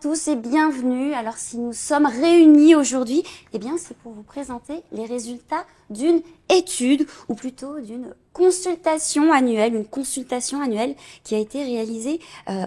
Tous et bienvenue. Alors si nous sommes réunis aujourd'hui, eh bien c'est pour vous présenter les résultats d'une étude ou plutôt d'une consultation annuelle, qui a été réalisée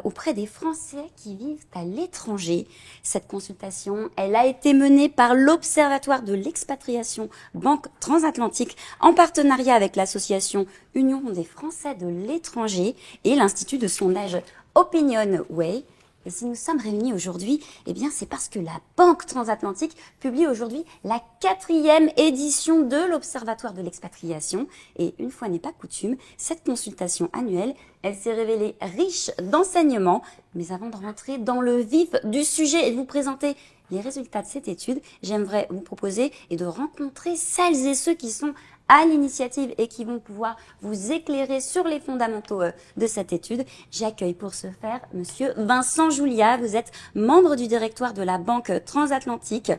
auprès des Français qui vivent à l'étranger. Cette consultation, elle a été menée par l'Observatoire de l'expatriation Banque Transatlantique en partenariat avec l'association Union des Français de l'étranger et l'Institut de sondage OpinionWay. Et si nous sommes réunis aujourd'hui, eh bien c'est parce que la Banque Transatlantique publie aujourd'hui la 4e édition de l'Observatoire de l'expatriation. Et une fois n'est pas coutume, cette consultation annuelle, elle s'est révélée riche d'enseignements. Mais avant de rentrer dans le vif du sujet et de vous présenter les résultats de cette étude, j'aimerais vous proposer et de rencontrer celles et ceux qui sont à l'initiative et qui vont pouvoir vous éclairer sur les fondamentaux de cette étude. J'accueille pour ce faire Monsieur Vincent Julia. Vous êtes membre du directoire de la Banque Transatlantique.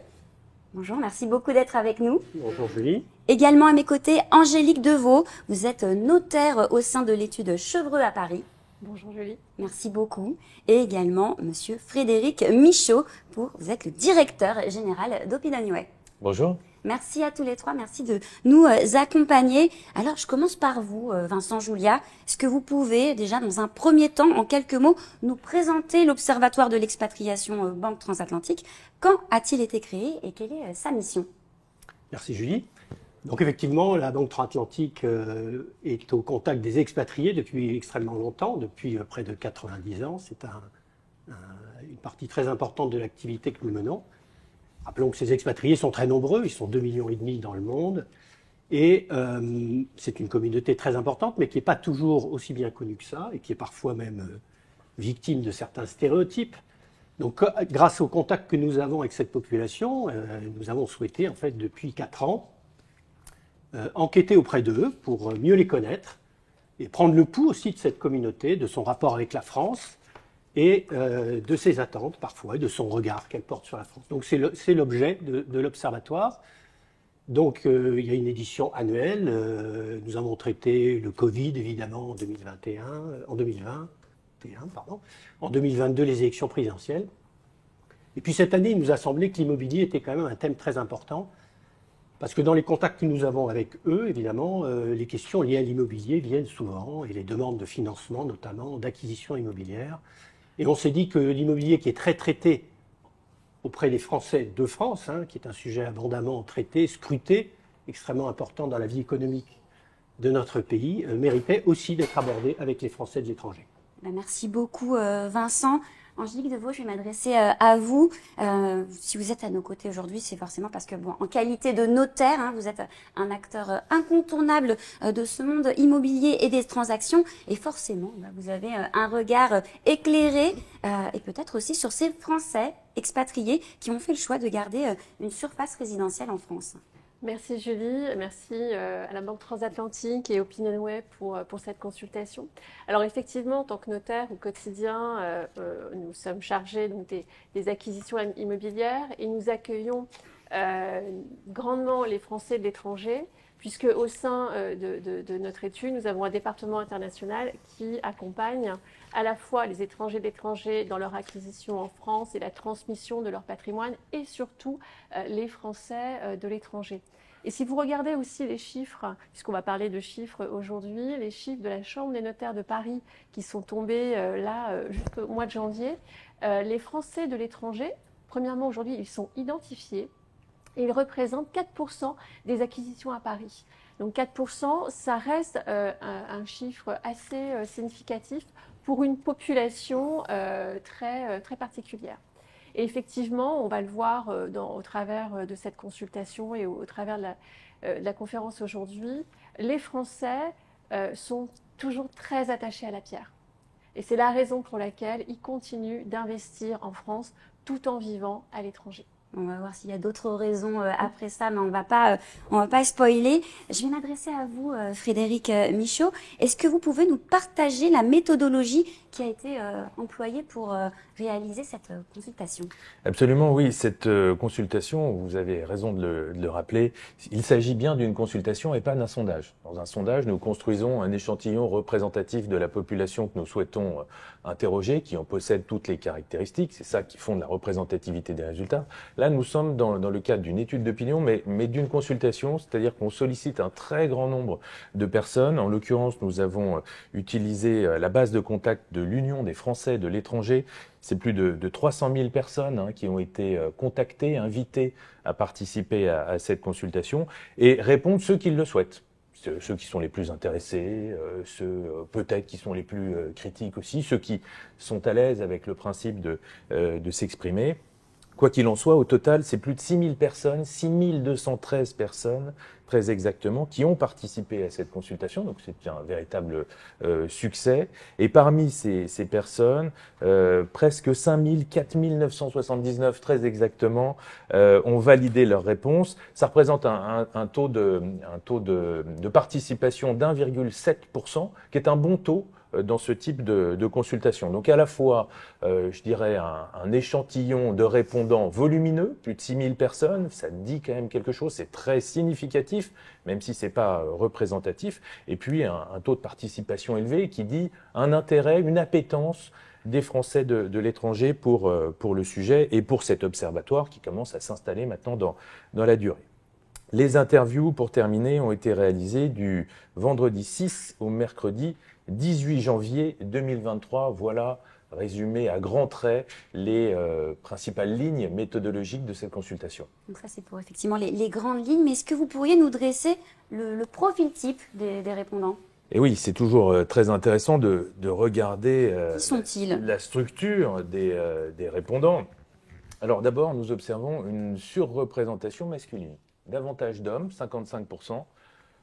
Bonjour, merci beaucoup d'être avec nous. Bonjour Julie. Également à mes côtés, Angélique Deveau. Vous êtes notaire au sein de l'étude Chevreux à Paris. Bonjour Julie. Merci beaucoup. Et également Monsieur Frédéric Michaud. Vous êtes le directeur général d'OpinionWay. Bonjour. Merci à tous les trois, merci de nous accompagner. Alors, je commence par vous, Vincent Julia. Est-ce que vous pouvez, déjà, dans un premier temps, en quelques mots, nous présenter l'Observatoire de l'expatriation Banque Transatlantique? Quand a-t-il été créé et quelle est sa mission? Merci Julie. Donc effectivement, la Banque Transatlantique est au contact des expatriés depuis extrêmement longtemps, depuis près de 90 ans. C'est une partie très importante de l'activité que nous menons. Rappelons que ces expatriés sont très nombreux, ils sont 2,5 millions dans le monde, et c'est une communauté très importante, mais qui n'est pas toujours aussi bien connue que ça, et qui est parfois même victime de certains stéréotypes. Donc grâce au contact que nous avons avec cette population, nous avons souhaité, en fait, depuis 4 ans, enquêter auprès d'eux pour mieux les connaître, et prendre le pouls aussi de cette communauté, de son rapport avec la France, et de ses attentes parfois, et de son regard qu'elle porte sur la France. Donc c'est l'objet de l'Observatoire. Donc il y a une édition annuelle, nous avons traité le Covid évidemment en 2022 les élections présidentielles. Et puis cette année il nous a semblé que l'immobilier était quand même un thème très important, parce que dans les contacts que nous avons avec eux, évidemment, les questions liées à l'immobilier viennent souvent, et les demandes de financement notamment, d'acquisition immobilière. Et on s'est dit que l'immobilier qui est très traité auprès des Français de France, qui est un sujet abondamment traité, scruté, extrêmement important dans la vie économique de notre pays, méritait aussi d'être abordé avec les Français de l'étranger. Merci beaucoup Vincent. Angélique Deveau, je vais m'adresser à vous. Si vous êtes à nos côtés aujourd'hui, c'est forcément parce que, en qualité de notaire, vous êtes un acteur incontournable de ce monde immobilier et des transactions. Et forcément, vous avez un regard éclairé et peut-être aussi sur ces Français expatriés qui ont fait le choix de garder une surface résidentielle en France. Merci Julie, merci à la Banque Transatlantique et OpinionWay pour cette consultation. Alors effectivement, en tant que notaire au quotidien, nous sommes chargés donc, des acquisitions immobilières et nous accueillons grandement les Français de l'étranger, puisque au sein de notre étude, nous avons un département international qui accompagne à la fois les étrangers d'étrangers dans leur acquisition en France et la transmission de leur patrimoine, et surtout les Français de l'étranger. Et si vous regardez aussi les chiffres, puisqu'on va parler de chiffres aujourd'hui, les chiffres de la Chambre des notaires de Paris qui sont tombés jusqu'au mois de janvier, les Français de l'étranger, premièrement aujourd'hui, ils sont identifiés et ils représentent 4% des acquisitions à Paris. Donc 4%, ça reste un chiffre assez significatif pour une population très particulière. Et effectivement, on va le voir au travers de cette consultation et au travers de la conférence aujourd'hui, les Français sont toujours très attachés à la pierre. Et c'est la raison pour laquelle ils continuent d'investir en France tout en vivant à l'étranger. On va voir s'il y a d'autres raisons après ça, mais on va pas spoiler. Je vais m'adresser à vous, Frédéric Michaud. Est-ce que vous pouvez nous partager la méthodologie qui a été employé pour réaliser cette consultation. Absolument, oui. Cette consultation, vous avez raison de le rappeler, il s'agit bien d'une consultation et pas d'un sondage. Dans un sondage, nous construisons un échantillon représentatif de la population que nous souhaitons interroger, qui en possède toutes les caractéristiques. C'est ça qui fonde la représentativité des résultats. Là, nous sommes dans le cadre d'une étude d'opinion, mais d'une consultation, c'est-à-dire qu'on sollicite un très grand nombre de personnes. En l'occurrence, nous avons utilisé la base de contact de l'Union des Français de l'étranger. C'est plus de 300 000 personnes qui ont été contactées, invitées à participer à cette consultation et répondent ceux qui le souhaitent. Ceux qui sont les plus intéressés, ceux peut-être qui sont les plus critiques aussi, ceux qui sont à l'aise avec le principe de s'exprimer. Quoi qu'il en soit, au total, c'est plus de 6 000 personnes, 6 213 personnes, très exactement, qui ont participé à cette consultation. Donc c'est un véritable succès. Et parmi ces personnes, presque 5 000, 4 979, très exactement, ont validé leur réponse. Ça représente un taux de participation d'1,7%, qui est un bon taux dans ce type de consultation. Donc à la fois, je dirais, un échantillon de répondants volumineux, plus de 6 000 personnes, ça dit quand même quelque chose, c'est très significatif, même si c'est pas représentatif, et puis un taux de participation élevé qui dit un intérêt, une appétence des Français de l'étranger pour le sujet et pour cet observatoire qui commence à s'installer maintenant dans la durée. Les interviews, pour terminer, ont été réalisées du vendredi 6 au mercredi 18 janvier 2023. Voilà, résumé à grands traits, les principales lignes méthodologiques de cette consultation. Donc ça, c'est pour effectivement les grandes lignes. Mais est-ce que vous pourriez nous dresser le profil type des répondants ? Et oui, c'est toujours très intéressant de regarder Qui sont-ils ? la structure des répondants. Alors d'abord, nous observons une surreprésentation masculine. Davantage d'hommes, 55%,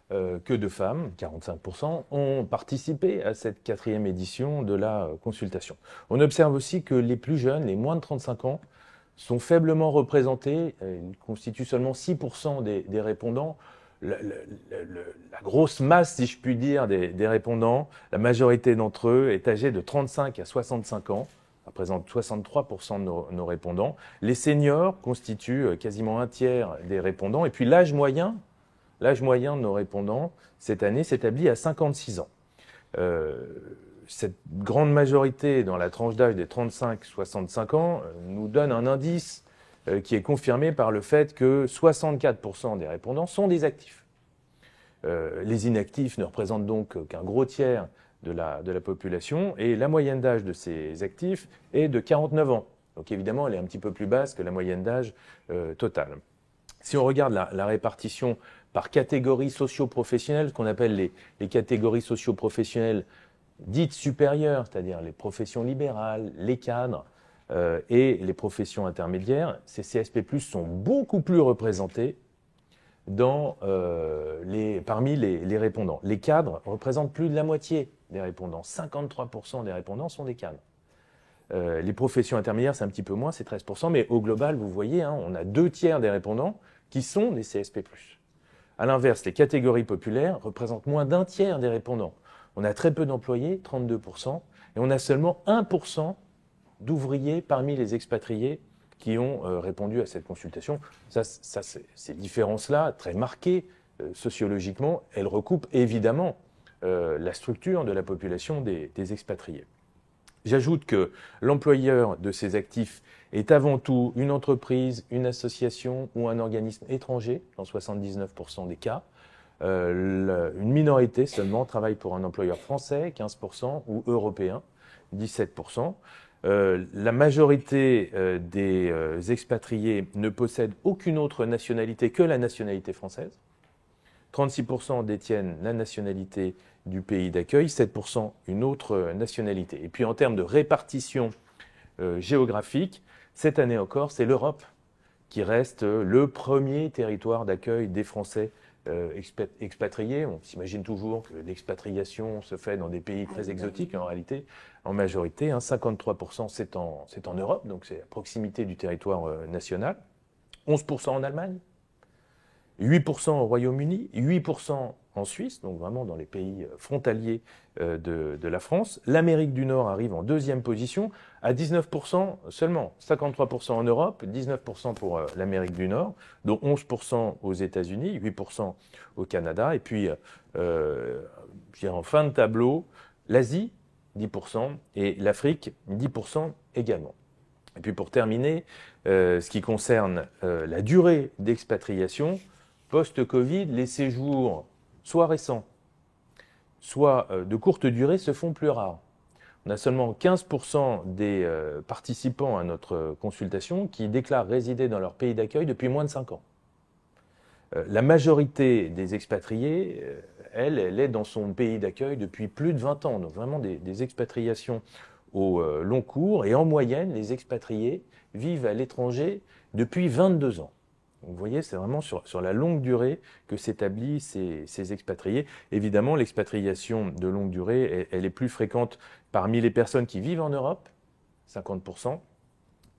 que de femmes, 45%, ont participé à cette 4e édition de la consultation. On observe aussi que les plus jeunes, les moins de 35 ans, sont faiblement représentés. Ils constituent seulement 6% des répondants. La grosse masse, si je puis dire, des répondants, la majorité d'entre eux est âgée de 35 à 65 ans. Représente 63% de nos répondants. Les seniors constituent quasiment un tiers des répondants. Et puis l'âge moyen de nos répondants, cette année, s'établit à 56 ans. Cette grande majorité dans la tranche d'âge des 35-65 ans nous donne un indice qui est confirmé par le fait que 64% des répondants sont des actifs. Les inactifs ne représentent donc qu'un gros tiers de la population, et la moyenne d'âge de ces actifs est de 49 ans. Donc évidemment, elle est un petit peu plus basse que la moyenne d'âge totale. Si on regarde la répartition par catégories socio-professionnelles, ce qu'on appelle les catégories socio-professionnelles dites supérieures, c'est-à-dire les professions libérales, les cadres et les professions intermédiaires, ces CSP+, sont beaucoup plus représentés parmi les répondants. Les cadres représentent plus de la moitié des répondants. 53% des répondants sont des cadres. Les professions intermédiaires, c'est un petit peu moins, c'est 13%, mais au global, vous voyez, on a 2 tiers des répondants qui sont des CSP+. À l'inverse, les catégories populaires représentent moins d'1 tiers des répondants. On a très peu d'employés, 32%, et on a seulement 1% d'ouvriers parmi les expatriés qui ont répondu à cette consultation. Ces différences-là, très marquées sociologiquement, elles recoupent évidemment la structure de la population des expatriés. J'ajoute que l'employeur de ces actifs est avant tout une entreprise, une association ou un organisme étranger, dans 79% des cas. Une minorité seulement travaille pour un employeur français, 15%, ou européen, 17%. La majorité des expatriés ne possèdent aucune autre nationalité que la nationalité française. 36% détiennent la nationalité du pays d'accueil, 7% une autre nationalité. Et puis en termes de répartition géographique, cette année encore, c'est l'Europe qui reste le premier territoire d'accueil des Français expatriés. On s'imagine toujours que l'expatriation se fait dans des pays très exotiques, en réalité, en majorité, 53% c'est en Europe, donc c'est à proximité du territoire national, 11% en Allemagne, 8% au Royaume-Uni, 8% en Suisse, donc vraiment dans les pays frontaliers de la France. L'Amérique du Nord arrive en deuxième position à 19% seulement, 53% en Europe, 19% pour l'Amérique du Nord, dont 11% aux États-Unis, 8% au Canada. Et puis, je dirais en fin de tableau, l'Asie, 10%, et l'Afrique, 10% également. Et puis pour terminer, ce qui concerne la durée d'expatriation, post-Covid, les séjours, soit récents, soit de courte durée, se font plus rares. On a seulement 15% des participants à notre consultation qui déclarent résider dans leur pays d'accueil depuis moins de 5 ans. La majorité des expatriés, elle est dans son pays d'accueil depuis plus de 20 ans. Donc vraiment des expatriations au long cours. Et en moyenne, les expatriés vivent à l'étranger depuis 22 ans. Donc, vous voyez, c'est vraiment sur la longue durée que s'établissent ces expatriés. Évidemment, l'expatriation de longue durée, elle est plus fréquente parmi les personnes qui vivent en Europe, 50%,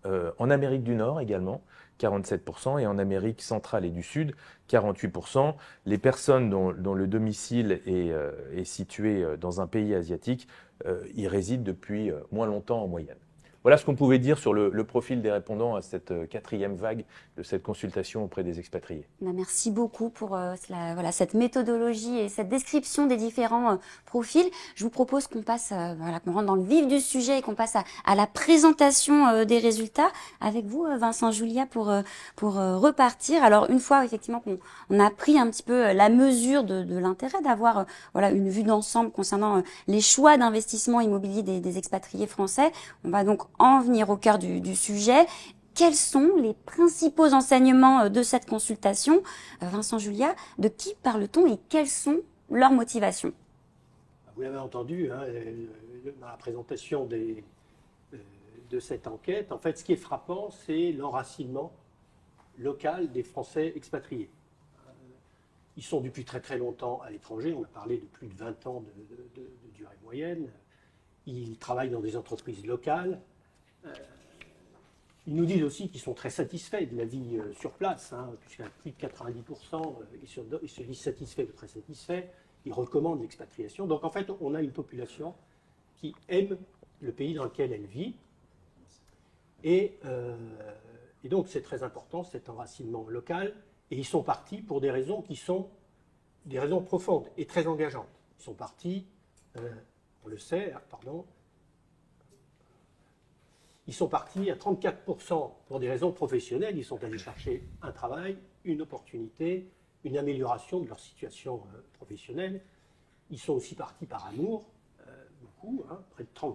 en Amérique du Nord également, 47%, et en Amérique centrale et du Sud, 48%. Les personnes dont le domicile est situé dans un pays asiatique y résident depuis moins longtemps en moyenne. Voilà ce qu'on pouvait dire sur le profil des répondants à cette quatrième vague de cette consultation auprès des expatriés. Merci beaucoup pour cette méthodologie et cette description des différents profils. Je vous propose qu'on passe, qu'on rentre dans le vif du sujet et qu'on passe à la présentation des résultats avec vous, Vincent Julia, pour repartir. Alors, une fois effectivement qu'on a pris un petit peu la mesure de l'intérêt d'avoir une vue d'ensemble concernant les choix d'investissement immobilier des expatriés français, on va donc en venir au cœur du sujet. Quels sont les principaux enseignements de cette consultation? Vincent Julia, de qui parle-t-on et quelles sont leurs motivations? Vous l'avez entendu dans la présentation de cette enquête. En fait, ce qui est frappant, c'est l'enracinement local des Français expatriés. Ils sont depuis très très longtemps à l'étranger. On a parlé de plus de 20 ans de durée moyenne. Ils travaillent dans des entreprises locales. Ils nous disent aussi qu'ils sont très satisfaits de la vie sur place, puisqu'à plus de 90%, ils se disent satisfaits ou très satisfaits. Ils recommandent l'expatriation. Donc en fait, on a une population qui aime le pays dans lequel elle vit. Et donc c'est très important, cet enracinement local. Et ils sont partis pour des raisons qui sont des raisons profondes et très engageantes. Ils sont partis, on le sait, ils sont partis à 34% pour des raisons professionnelles. Ils sont allés chercher un travail, une opportunité, une amélioration de leur situation professionnelle. Ils sont aussi partis par amour, beaucoup, près de 30%.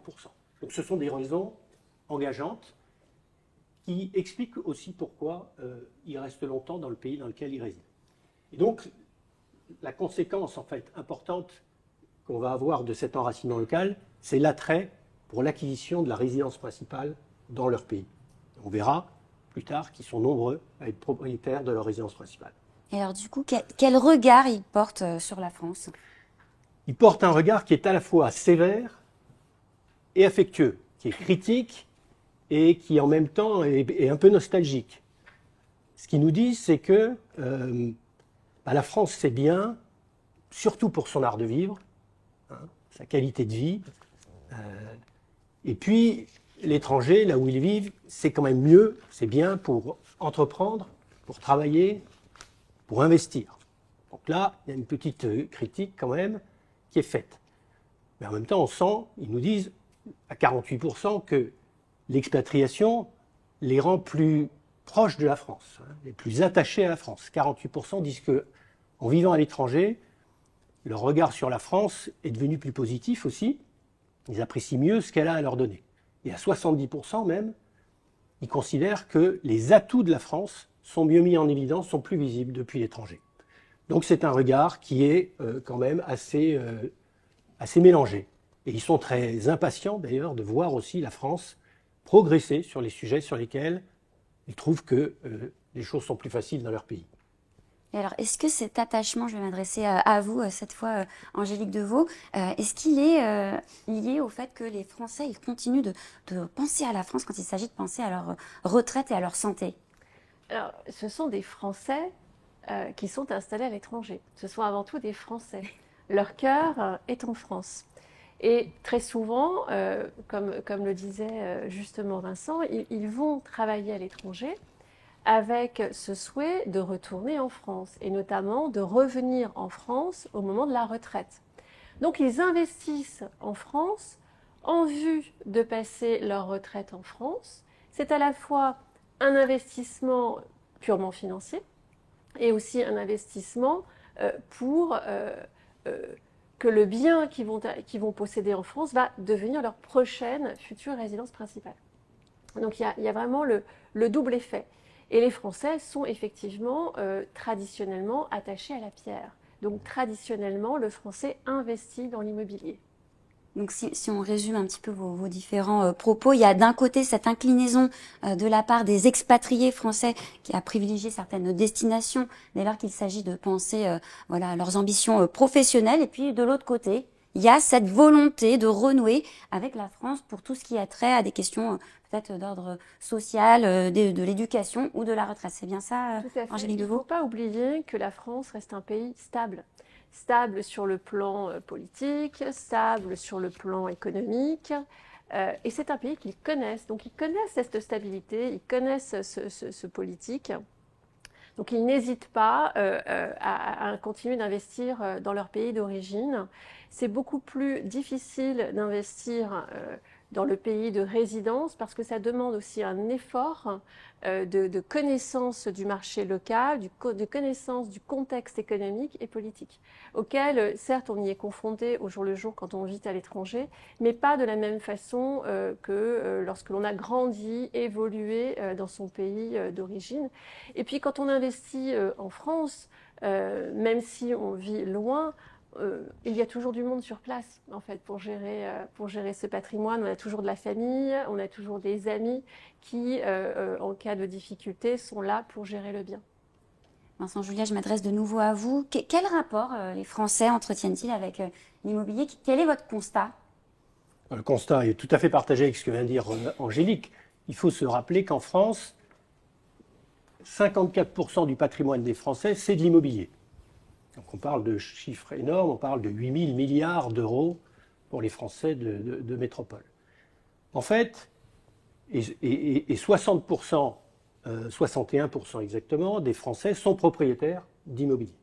Donc ce sont des raisons engageantes qui expliquent aussi pourquoi ils restent longtemps dans le pays dans lequel ils résident. Et donc la conséquence en fait importante qu'on va avoir de cet enracinement local, c'est l'attrait pour l'acquisition de la résidence principale dans leur pays. On verra plus tard qu'ils sont nombreux à être propriétaires de leur résidence principale. Et alors du coup, quel regard ils portent sur la France? Ils portent un regard qui est à la fois sévère et affectueux, qui est critique et qui en même temps est un peu nostalgique. Ce qu'ils nous disent, c'est que la France, c'est bien, surtout pour son art de vivre, sa qualité de vie. Et puis, l'étranger, là où ils vivent, c'est quand même mieux, c'est bien pour entreprendre, pour travailler, pour investir. Donc là, il y a une petite critique quand même qui est faite. Mais en même temps, on sent, ils nous disent à 48% que l'expatriation les rend plus proches de la France, les plus attachés à la France. 48% disent qu'en vivant à l'étranger, leur regard sur la France est devenu plus positif aussi. Ils apprécient mieux ce qu'elle a à leur donner. Et à 70% même, ils considèrent que les atouts de la France sont mieux mis en évidence, sont plus visibles depuis l'étranger. Donc c'est un regard qui est quand même assez mélangé. Et ils sont très impatients d'ailleurs de voir aussi la France progresser sur les sujets sur lesquels ils trouvent que les choses sont plus faciles dans leur pays. Et alors, est-ce que cet attachement, je vais m'adresser à vous cette fois, Angélique Deveau, est-ce qu'il est lié au fait que les Français ils continuent de penser à la France quand il s'agit de penser à leur retraite et à leur santé? Alors, ce sont des Français qui sont installés à l'étranger. Ce sont avant tout des Français. Leur cœur est en France. Et très souvent, comme le disait justement Vincent, ils vont travailler à l'étranger avec ce souhait de retourner en France et notamment de revenir en France au moment de la retraite. Donc ils investissent en France en vue de passer leur retraite en France. C'est à la fois un investissement purement financier et aussi un investissement pour que le bien qu'ils vont posséder en France va devenir leur prochaine future résidence principale. Donc il y a vraiment le double effet. Et les Français sont effectivement traditionnellement attachés à la pierre. Donc traditionnellement, le Français investit dans l'immobilier. Donc si on résume un petit peu vos différents propos, il y a d'un côté cette inclinaison de la part des expatriés français qui a privilégié certaines destinations dès lors qu'il s'agit de penser voilà, à leurs ambitions professionnelles. Et puis de l'autre côté, il y a cette volonté de renouer avec la France pour tout ce qui a trait à des questions peut-être d'ordre social, de l'éducation ou de la retraite. C'est bien ça, Angélique Deveau ? Il ne faut pas oublier que la France reste un pays stable. Stable sur le plan politique, stable sur le plan économique. Et c'est un pays qu'ils connaissent. Donc ils connaissent cette stabilité, ils connaissent ce politique. Donc ils n'hésitent pas à continuer d'investir dans leur pays d'origine. C'est beaucoup plus difficile d'investir dans le pays de résidence parce que ça demande aussi un effort de connaissance du marché local, de connaissance du contexte économique et politique, auquel certes on y est confronté au jour le jour quand on vit à l'étranger, mais pas de la même façon que lorsque l'on a grandi, évolué dans son pays d'origine. Et puis quand on investit en France, même si on vit loin, il y a toujours du monde sur place, en fait, pour gérer ce patrimoine. On a toujours de la famille, on a toujours des amis qui, en cas de difficulté, sont là pour gérer le bien. Vincent Julia, je m'adresse de nouveau à vous. Quel rapport les Français entretiennent-ils avec l'immobilier ? Quel est votre constat ? Le constat est tout à fait partagé avec ce que vient de dire Angélique. Il faut se rappeler qu'en France, 54% du patrimoine des Français, c'est de l'immobilier. Donc on parle de chiffres énormes, on parle de 8 000 milliards d'euros pour les Français de métropole. En fait, et 60%, 61% exactement, des Français sont propriétaires d'immobilier.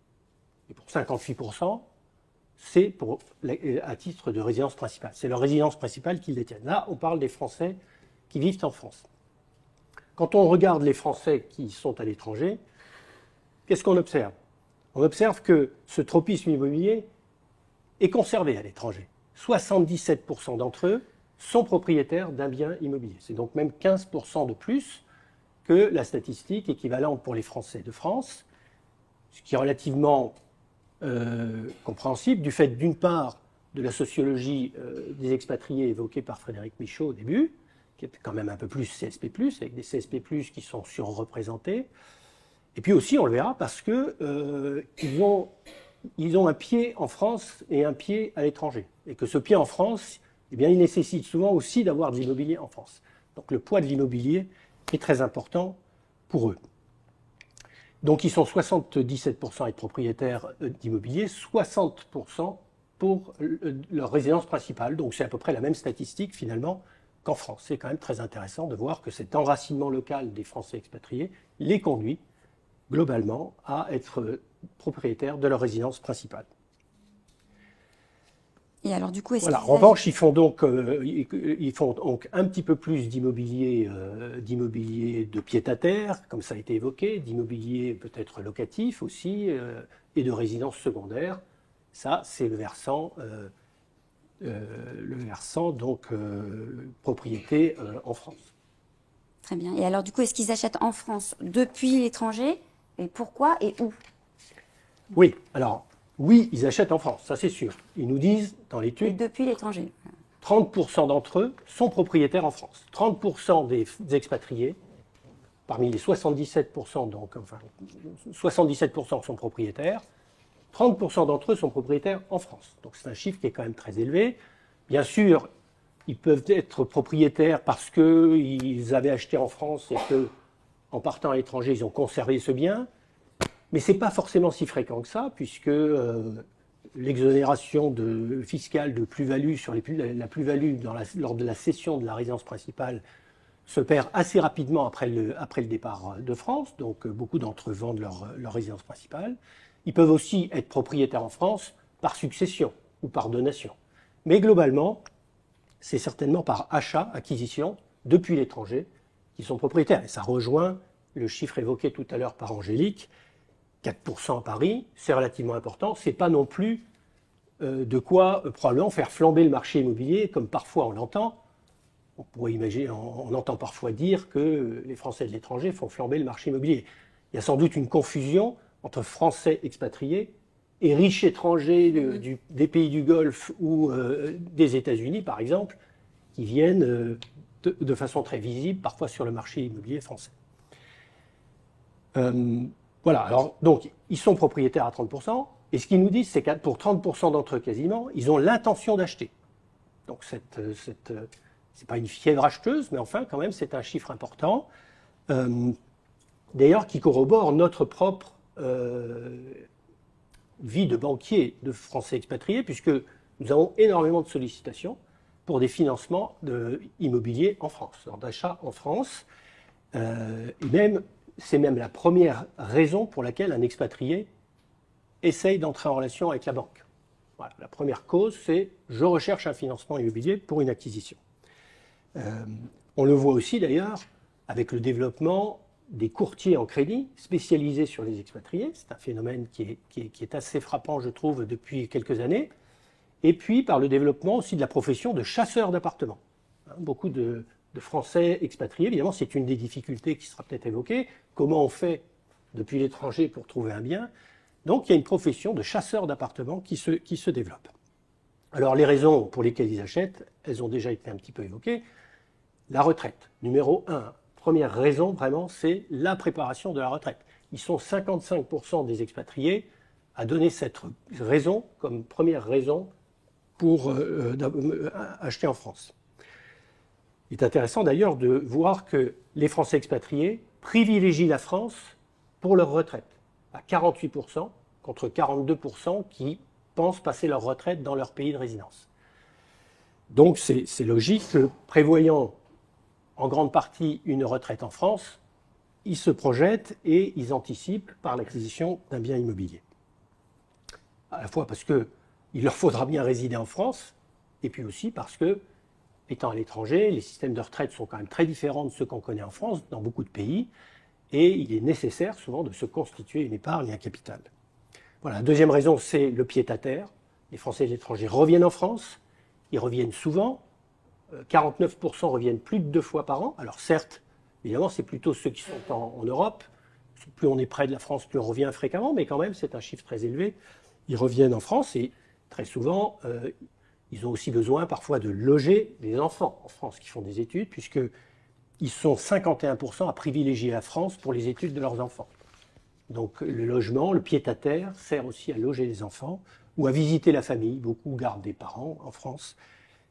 Et pour 58%, c'est à titre de résidence principale. C'est leur résidence principale qu'ils détiennent. Là, on parle des Français qui vivent en France. Quand on regarde les Français qui sont à l'étranger, qu'est-ce qu'on observe ? On observe que ce tropisme immobilier est conservé à l'étranger. 77% d'entre eux sont propriétaires d'un bien immobilier. C'est donc même 15% de plus que la statistique équivalente pour les Français de France, ce qui est relativement compréhensible du fait d'une part de la sociologie des expatriés évoquée par Frédéric Michaud au début, qui est quand même un peu plus CSP+, avec des CSP+, qui sont surreprésentés. Et puis aussi, on le verra, parce que ils ont un pied en France et un pied à l'étranger. Et que ce pied en France, eh bien, il nécessite souvent aussi d'avoir de l'immobilier en France. Donc le poids de l'immobilier est très important pour eux. Donc ils sont 77% à être propriétaires d'immobilier, 60% pour leur résidence principale. Donc c'est à peu près la même statistique finalement qu'en France. C'est quand même très intéressant de voir que cet enracinement local des Français expatriés les conduit globalement à être propriétaires de leur résidence principale. Et alors du coup, voilà. En revanche, ils font donc un petit peu plus d'immobilier de pied-à-terre, comme ça a été évoqué, d'immobilier peut-être locatif aussi, et de résidence secondaire. Ça, c'est le versant donc propriété en France. Très bien. Et alors du coup, est-ce qu'ils achètent en France depuis l'étranger ? Et pourquoi et où ? Oui, alors, oui, ils achètent en France, ça c'est sûr. Ils nous disent dans l'étude... Et depuis l'étranger. 30% d'entre eux sont propriétaires en France. 30% des expatriés, parmi les 77%, donc, enfin, 77% sont propriétaires, 30% d'entre eux sont propriétaires en France. Donc c'est un chiffre qui est quand même très élevé. Bien sûr, ils peuvent être propriétaires parce qu'ils avaient acheté en France et que, en partant à l'étranger, ils ont conservé ce bien. Mais ce n'est pas forcément si fréquent que ça, puisque l'exonération fiscale de plus-value sur la plus-value lors de la cession de la résidence principale se perd assez rapidement après le départ de France. Donc beaucoup d'entre eux vendent leur résidence principale. Ils peuvent aussi être propriétaires en France par succession ou par donation. Mais globalement, c'est certainement par achat, acquisition, depuis l'étranger, qu'ils sont propriétaires. Et ça rejoint le chiffre évoqué tout à l'heure par Angélique, 4% à Paris, c'est relativement important. Ce n'est pas non plus de quoi probablement faire flamber le marché immobilier, comme parfois on l'entend. On pourrait imaginer, on entend parfois dire que les Français de l'étranger font flamber le marché immobilier. Il y a sans doute une confusion entre Français expatriés et riches étrangers des pays du Golfe ou des États-Unis, par exemple, qui viennent de façon très visible, parfois sur le marché immobilier français. Voilà, alors, donc, ils sont propriétaires à 30%, et ce qu'ils nous disent, c'est que pour 30% d'entre eux quasiment, ils ont l'intention d'acheter. Donc, c'est pas une fièvre acheteuse, mais enfin, quand même, c'est un chiffre important. D'ailleurs, qui corrobore notre propre vie de banquier de Français expatriés, puisque nous avons énormément de sollicitations pour des financements immobiliers en France, d'achat en France. Et c'est même la première raison pour laquelle un expatrié essaye d'entrer en relation avec la banque. Voilà, la première cause, c'est « je recherche un financement immobilier pour une acquisition ». On le voit aussi d'ailleurs avec le développement des courtiers en crédit spécialisés sur les expatriés. C'est un phénomène qui est assez frappant, je trouve, depuis quelques années. Et puis par le développement aussi de la profession de chasseur d'appartements. Beaucoup de Français expatriés, évidemment, c'est une des difficultés qui sera peut-être évoquée. Comment on fait depuis l'étranger pour trouver un bien? Donc il y a une profession de chasseur d'appartements qui se développe. Alors les raisons pour lesquelles ils achètent, elles ont déjà été un petit peu évoquées. La retraite, numéro 1. Première raison, vraiment, c'est la préparation de la retraite. Ils sont 55% des expatriés à donner cette raison comme première raison pour acheter en France. Il est intéressant d'ailleurs de voir que les Français expatriés privilégient la France pour leur retraite, à 48%, contre 42% qui pensent passer leur retraite dans leur pays de résidence. Donc c'est logique que, prévoyant en grande partie une retraite en France, ils se projettent et ils anticipent par l'acquisition d'un bien immobilier. À la fois parce qu'il leur faudra bien résider en France, et puis aussi parce que, étant à l'étranger, les systèmes de retraite sont quand même très différents de ceux qu'on connaît en France, dans beaucoup de pays, et il est nécessaire souvent de se constituer une épargne et un capital. Voilà, la deuxième raison, c'est le pied-à-terre. Les Français de l'étranger reviennent en France, ils reviennent souvent, 49% reviennent plus de 2 fois par an. Alors certes, évidemment, c'est plutôt ceux qui sont en Europe. Plus on est près de la France, plus on revient fréquemment, mais quand même, c'est un chiffre très élevé. Ils reviennent en France et très souvent, ils ont aussi besoin parfois de loger les enfants en France qui font des études, puisqu'ils sont 51% à privilégier la France pour les études de leurs enfants. Donc le logement, le pied-à-terre, sert aussi à loger les enfants ou à visiter la famille. Beaucoup gardent des parents en France.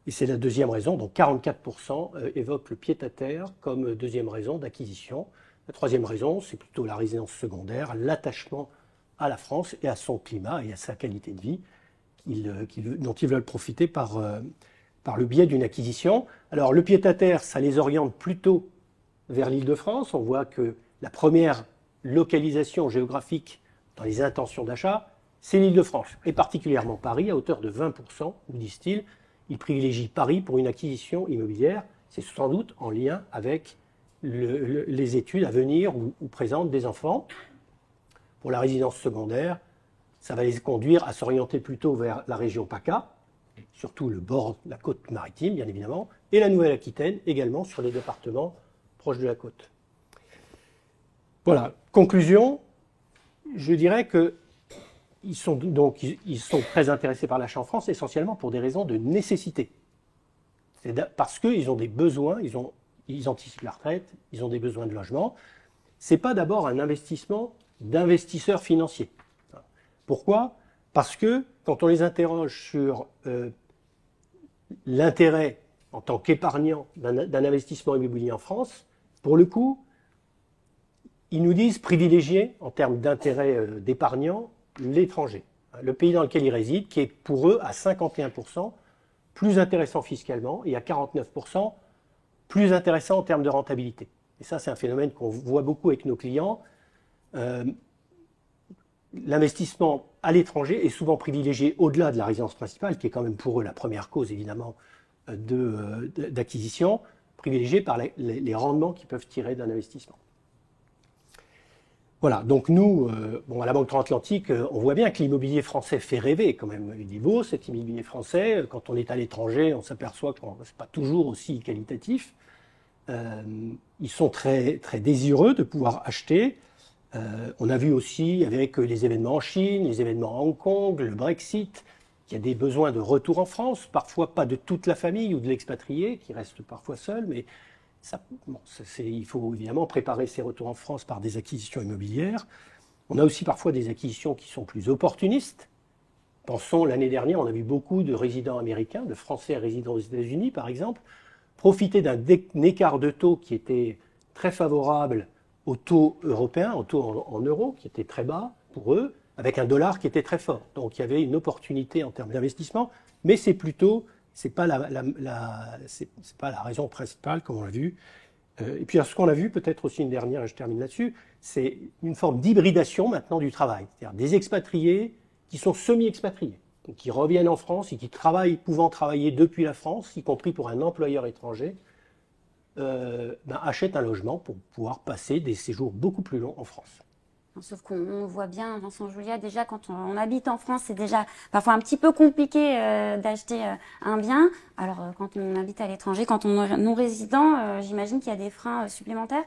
Et c'est la deuxième raison, donc 44% évoquent le pied-à-terre comme deuxième raison d'acquisition. La troisième raison, c'est plutôt la résidence secondaire, l'attachement à la France et à son climat et à sa qualité de vie dont ils veulent profiter par le biais d'une acquisition. Alors le pied-à-terre, ça les oriente plutôt vers l'Île-de-France. On voit que la première localisation géographique dans les intentions d'achat, c'est l'Île-de-France, et particulièrement Paris, à hauteur de 20%, nous disent-ils. Ils privilégient Paris pour une acquisition immobilière. C'est sans doute en lien avec les études à venir ou présentes des enfants. Pour la résidence secondaire, ça va les conduire à s'orienter plutôt vers la région PACA, surtout le bord de la côte maritime, bien évidemment, et la Nouvelle-Aquitaine également sur les départements proches de la côte. Voilà, conclusion, je dirais que ils sont très intéressés par l'achat en France, essentiellement pour des raisons de nécessité. C'est parce qu'ils ont des besoins, ils anticipent la retraite, ils ont des besoins de logement. Ce n'est pas d'abord un investissement d'investisseurs financiers. Pourquoi? Parce que quand on les interroge sur l'intérêt en tant qu'épargnant d'un investissement immobilier en France, pour le coup, ils nous disent privilégier, en termes d'intérêt d'épargnants, l'étranger. Le pays dans lequel ils résident, qui est pour eux à 51% plus intéressant fiscalement et à 49% plus intéressant en termes de rentabilité. Et ça, c'est un phénomène qu'on voit beaucoup avec nos clients. L'investissement à l'étranger est souvent privilégié au-delà de la résidence principale, qui est quand même pour eux la première cause, évidemment, d'acquisition, privilégié par les rendements qu'ils peuvent tirer d'un investissement. Voilà, donc nous, à la Banque Transatlantique, on voit bien que l'immobilier français fait rêver quand même. Il est beau cet immobilier français. Quand on est à l'étranger, on s'aperçoit que ce n'est pas toujours aussi qualitatif. Ils sont très, très désireux de pouvoir acheter. On a vu aussi avec les événements en Chine, les événements à Hong Kong, le Brexit, qu'il y a des besoins de retour en France, parfois pas de toute la famille ou de l'expatrié, qui reste parfois seul, mais il faut évidemment préparer ces retours en France par des acquisitions immobilières. On a aussi parfois des acquisitions qui sont plus opportunistes. Pensons, l'année dernière, on a vu beaucoup de résidents américains, de Français résidant aux États-Unis par exemple, profiter d'un écart de taux qui était très favorable au taux européen, au taux en euros, qui était très bas pour eux, avec un dollar qui était très fort. Donc il y avait une opportunité en termes d'investissement, mais c'est pas la raison principale, comme on l'a vu. Et puis ce qu'on a vu, peut-être aussi une dernière, et je termine là-dessus, c'est une forme d'hybridation maintenant du travail. C'est-à-dire des expatriés qui sont semi-expatriés, donc qui reviennent en France et qui pouvant travailler depuis la France, y compris pour un employeur étranger, achètent un logement pour pouvoir passer des séjours beaucoup plus longs en France. Sauf qu'on voit bien, Vincent Julia, déjà quand on habite en France, c'est déjà parfois un petit peu compliqué d'acheter un bien. Alors quand on habite à l'étranger, quand on est non-résident, j'imagine qu'il y a des freins supplémentaires.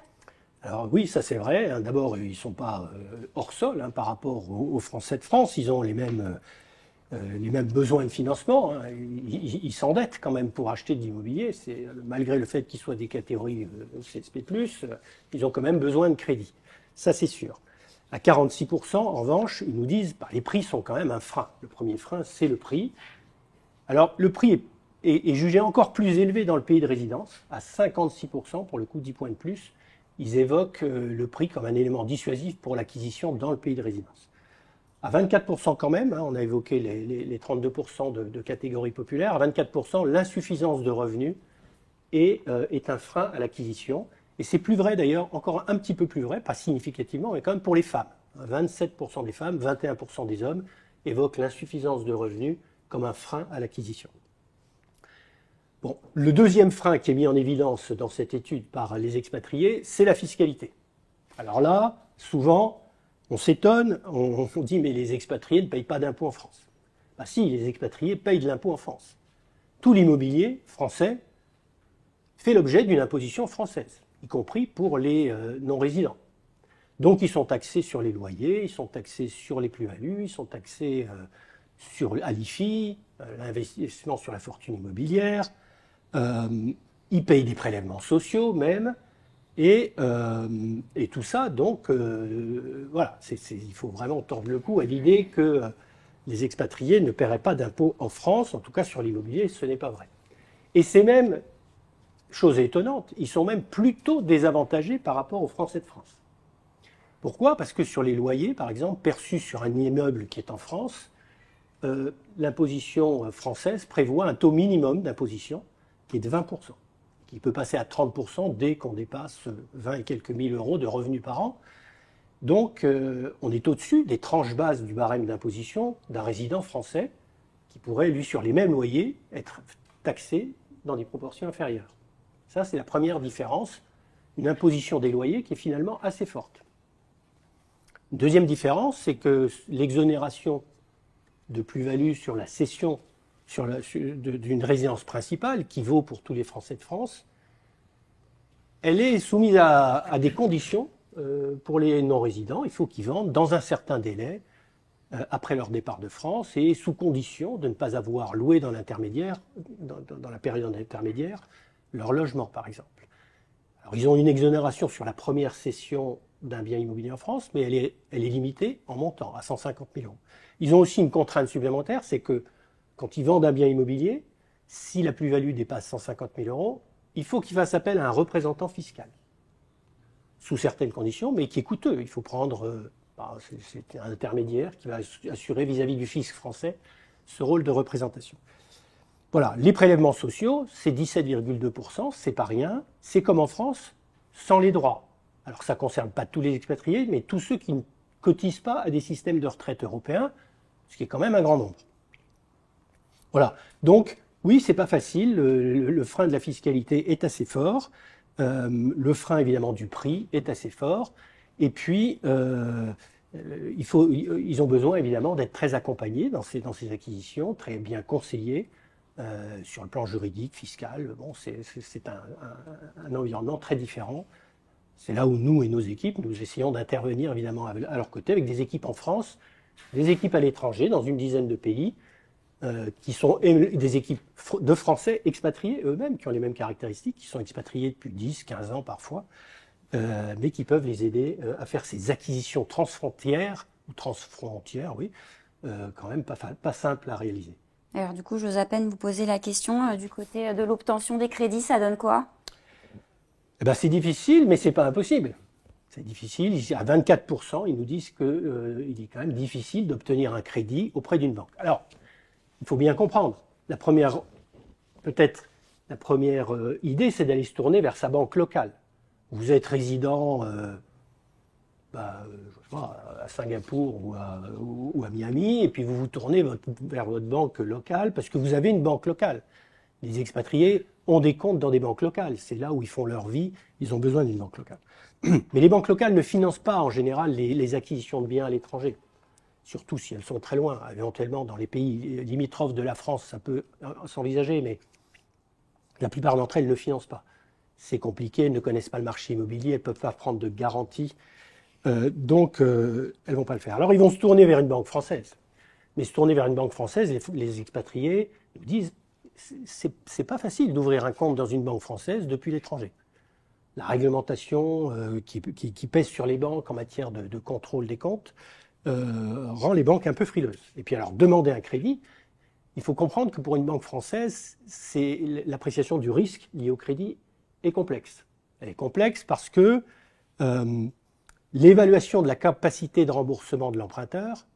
Alors oui, ça c'est vrai. D'abord, ils ne sont pas hors sol par rapport aux Français de France. Ils ont les mêmes besoins de financement. Ils s'endettent quand même pour acheter de l'immobilier. Malgré le fait qu'ils soient des catégories CSP+, ils ont quand même besoin de crédit. Ça c'est sûr. À 46%, en revanche, ils nous disent les prix sont quand même un frein. Le premier frein, c'est le prix. Alors, le prix est jugé encore plus élevé dans le pays de résidence, à 56%, pour le coup 10 points de plus. Ils évoquent le prix comme un élément dissuasif pour l'acquisition dans le pays de résidence. À 24% quand même, on a évoqué les 32% de catégories populaires, à 24%, l'insuffisance de revenus est un frein à l'acquisition. Et c'est plus vrai d'ailleurs, encore un petit peu plus vrai, pas significativement, mais quand même pour les femmes. 27% des femmes, 21% des hommes évoquent l'insuffisance de revenus comme un frein à l'acquisition. Bon, le deuxième frein qui est mis en évidence dans cette étude par les expatriés, c'est la fiscalité. Alors là, souvent, on s'étonne, on dit mais les expatriés ne payent pas d'impôts en France. Bah si, les expatriés payent de l'impôt en France. Tout l'immobilier français fait l'objet d'une imposition française, y compris pour les non-résidents. Donc ils sont taxés sur les loyers, ils sont taxés sur les plus-values, ils sont taxés à l'IFI, l'investissement sur la fortune immobilière, ils payent des prélèvements sociaux même, et tout ça, donc voilà, il faut vraiment tordre le cou à l'idée que les expatriés ne paieraient pas d'impôts en France, en tout cas sur l'immobilier, ce n'est pas vrai. Et c'est même, chose étonnante, ils sont même plutôt désavantagés par rapport aux Français de France. Pourquoi ? Parce que sur les loyers, par exemple, perçus sur un immeuble qui est en France, l'imposition française prévoit un taux minimum d'imposition qui est de 20%, qui peut passer à 30% dès qu'on dépasse 20 et quelques mille euros de revenus par an. Donc, on est au-dessus des tranches basses du barème d'imposition d'un résident français qui pourrait, lui, sur les mêmes loyers, être taxé dans des proportions inférieures. Ça, c'est la première différence, une imposition des loyers qui est finalement assez forte. Une deuxième différence, c'est que l'exonération de plus-value sur la cession d'une résidence principale, qui vaut pour tous les Français de France, elle est soumise à des conditions pour les non-résidents. Il faut qu'ils vendent dans un certain délai après leur départ de France et sous condition de ne pas avoir loué dans l'intermédiaire, dans la période intermédiaire, leur logement, par exemple. Alors, ils ont une exonération sur la première cession d'un bien immobilier en France, mais elle est limitée en montant à 150 000 euros. Ils ont aussi une contrainte supplémentaire, c'est que quand ils vendent un bien immobilier, si la plus-value dépasse 150 000 euros, il faut qu'ils fassent appel à un représentant fiscal. sous certaines conditions, mais qui est coûteux. Il faut prendre, c'est un intermédiaire qui va assurer vis-à-vis du fisc français ce rôle de représentation. Voilà, les prélèvements sociaux, c'est 17,2%, c'est pas rien. C'est comme en France, sans les droits. Alors ça ne concerne pas tous les expatriés, mais tous ceux qui ne cotisent pas à des systèmes de retraite européens, ce qui est quand même un grand nombre. Voilà, donc oui, c'est pas facile, le frein de la fiscalité est assez fort, le frein évidemment du prix est assez fort, et puis ils ont besoin évidemment d'être très accompagnés dans ces acquisitions, très bien conseillés sur le plan juridique, fiscal. Bon, c'est un environnement très différent. C'est là où nous et nos équipes, nous essayons d'intervenir évidemment à leur côté avec des équipes en France, des équipes à l'étranger dans une dizaine de pays, qui sont des équipes de Français expatriés eux-mêmes, qui ont les mêmes caractéristiques, qui sont expatriés depuis 10, 15 ans parfois, mais qui peuvent les aider à faire ces acquisitions transfrontières, oui, quand même pas simples à réaliser. Alors du coup, j'ose à peine vous poser la question, du côté de l'obtention des crédits, ça donne quoi ? Eh ben, c'est difficile, mais c'est pas impossible. C'est difficile, à 24%, ils nous disent qu'il est quand même difficile d'obtenir un crédit auprès d'une banque. Alors, il faut bien comprendre, la première idée, c'est d'aller se tourner vers sa banque locale. Vous êtes résident je sais pas, à Singapour ou à Miami, et puis vous vous tournez vers votre banque locale parce que vous avez une banque locale. Les expatriés ont des comptes dans des banques locales. C'est là où ils font leur vie, ils ont besoin d'une banque locale. Mais les banques locales ne financent pas en général les acquisitions de biens à l'étranger. Surtout si elles sont très loin. Éventuellement, dans les pays limitrophes de la France, ça peut s'envisager, mais la plupart d'entre elles ne financent pas. C'est compliqué, elles ne connaissent pas le marché immobilier, elles ne peuvent pas prendre de garantie, donc elles ne vont pas le faire. Alors ils vont se tourner vers une banque française. Mais se tourner vers une banque française, les expatriés nous disent, c'est pas facile d'ouvrir un compte dans une banque française depuis l'étranger. La réglementation qui pèse sur les banques en matière de contrôle des comptes rend les banques un peu frileuses. Et puis alors, demander un crédit, il faut comprendre que pour une banque française, l'appréciation du risque lié au crédit est complexe. Elle est complexe parce que l'évaluation de la capacité de remboursement de l'emprunteur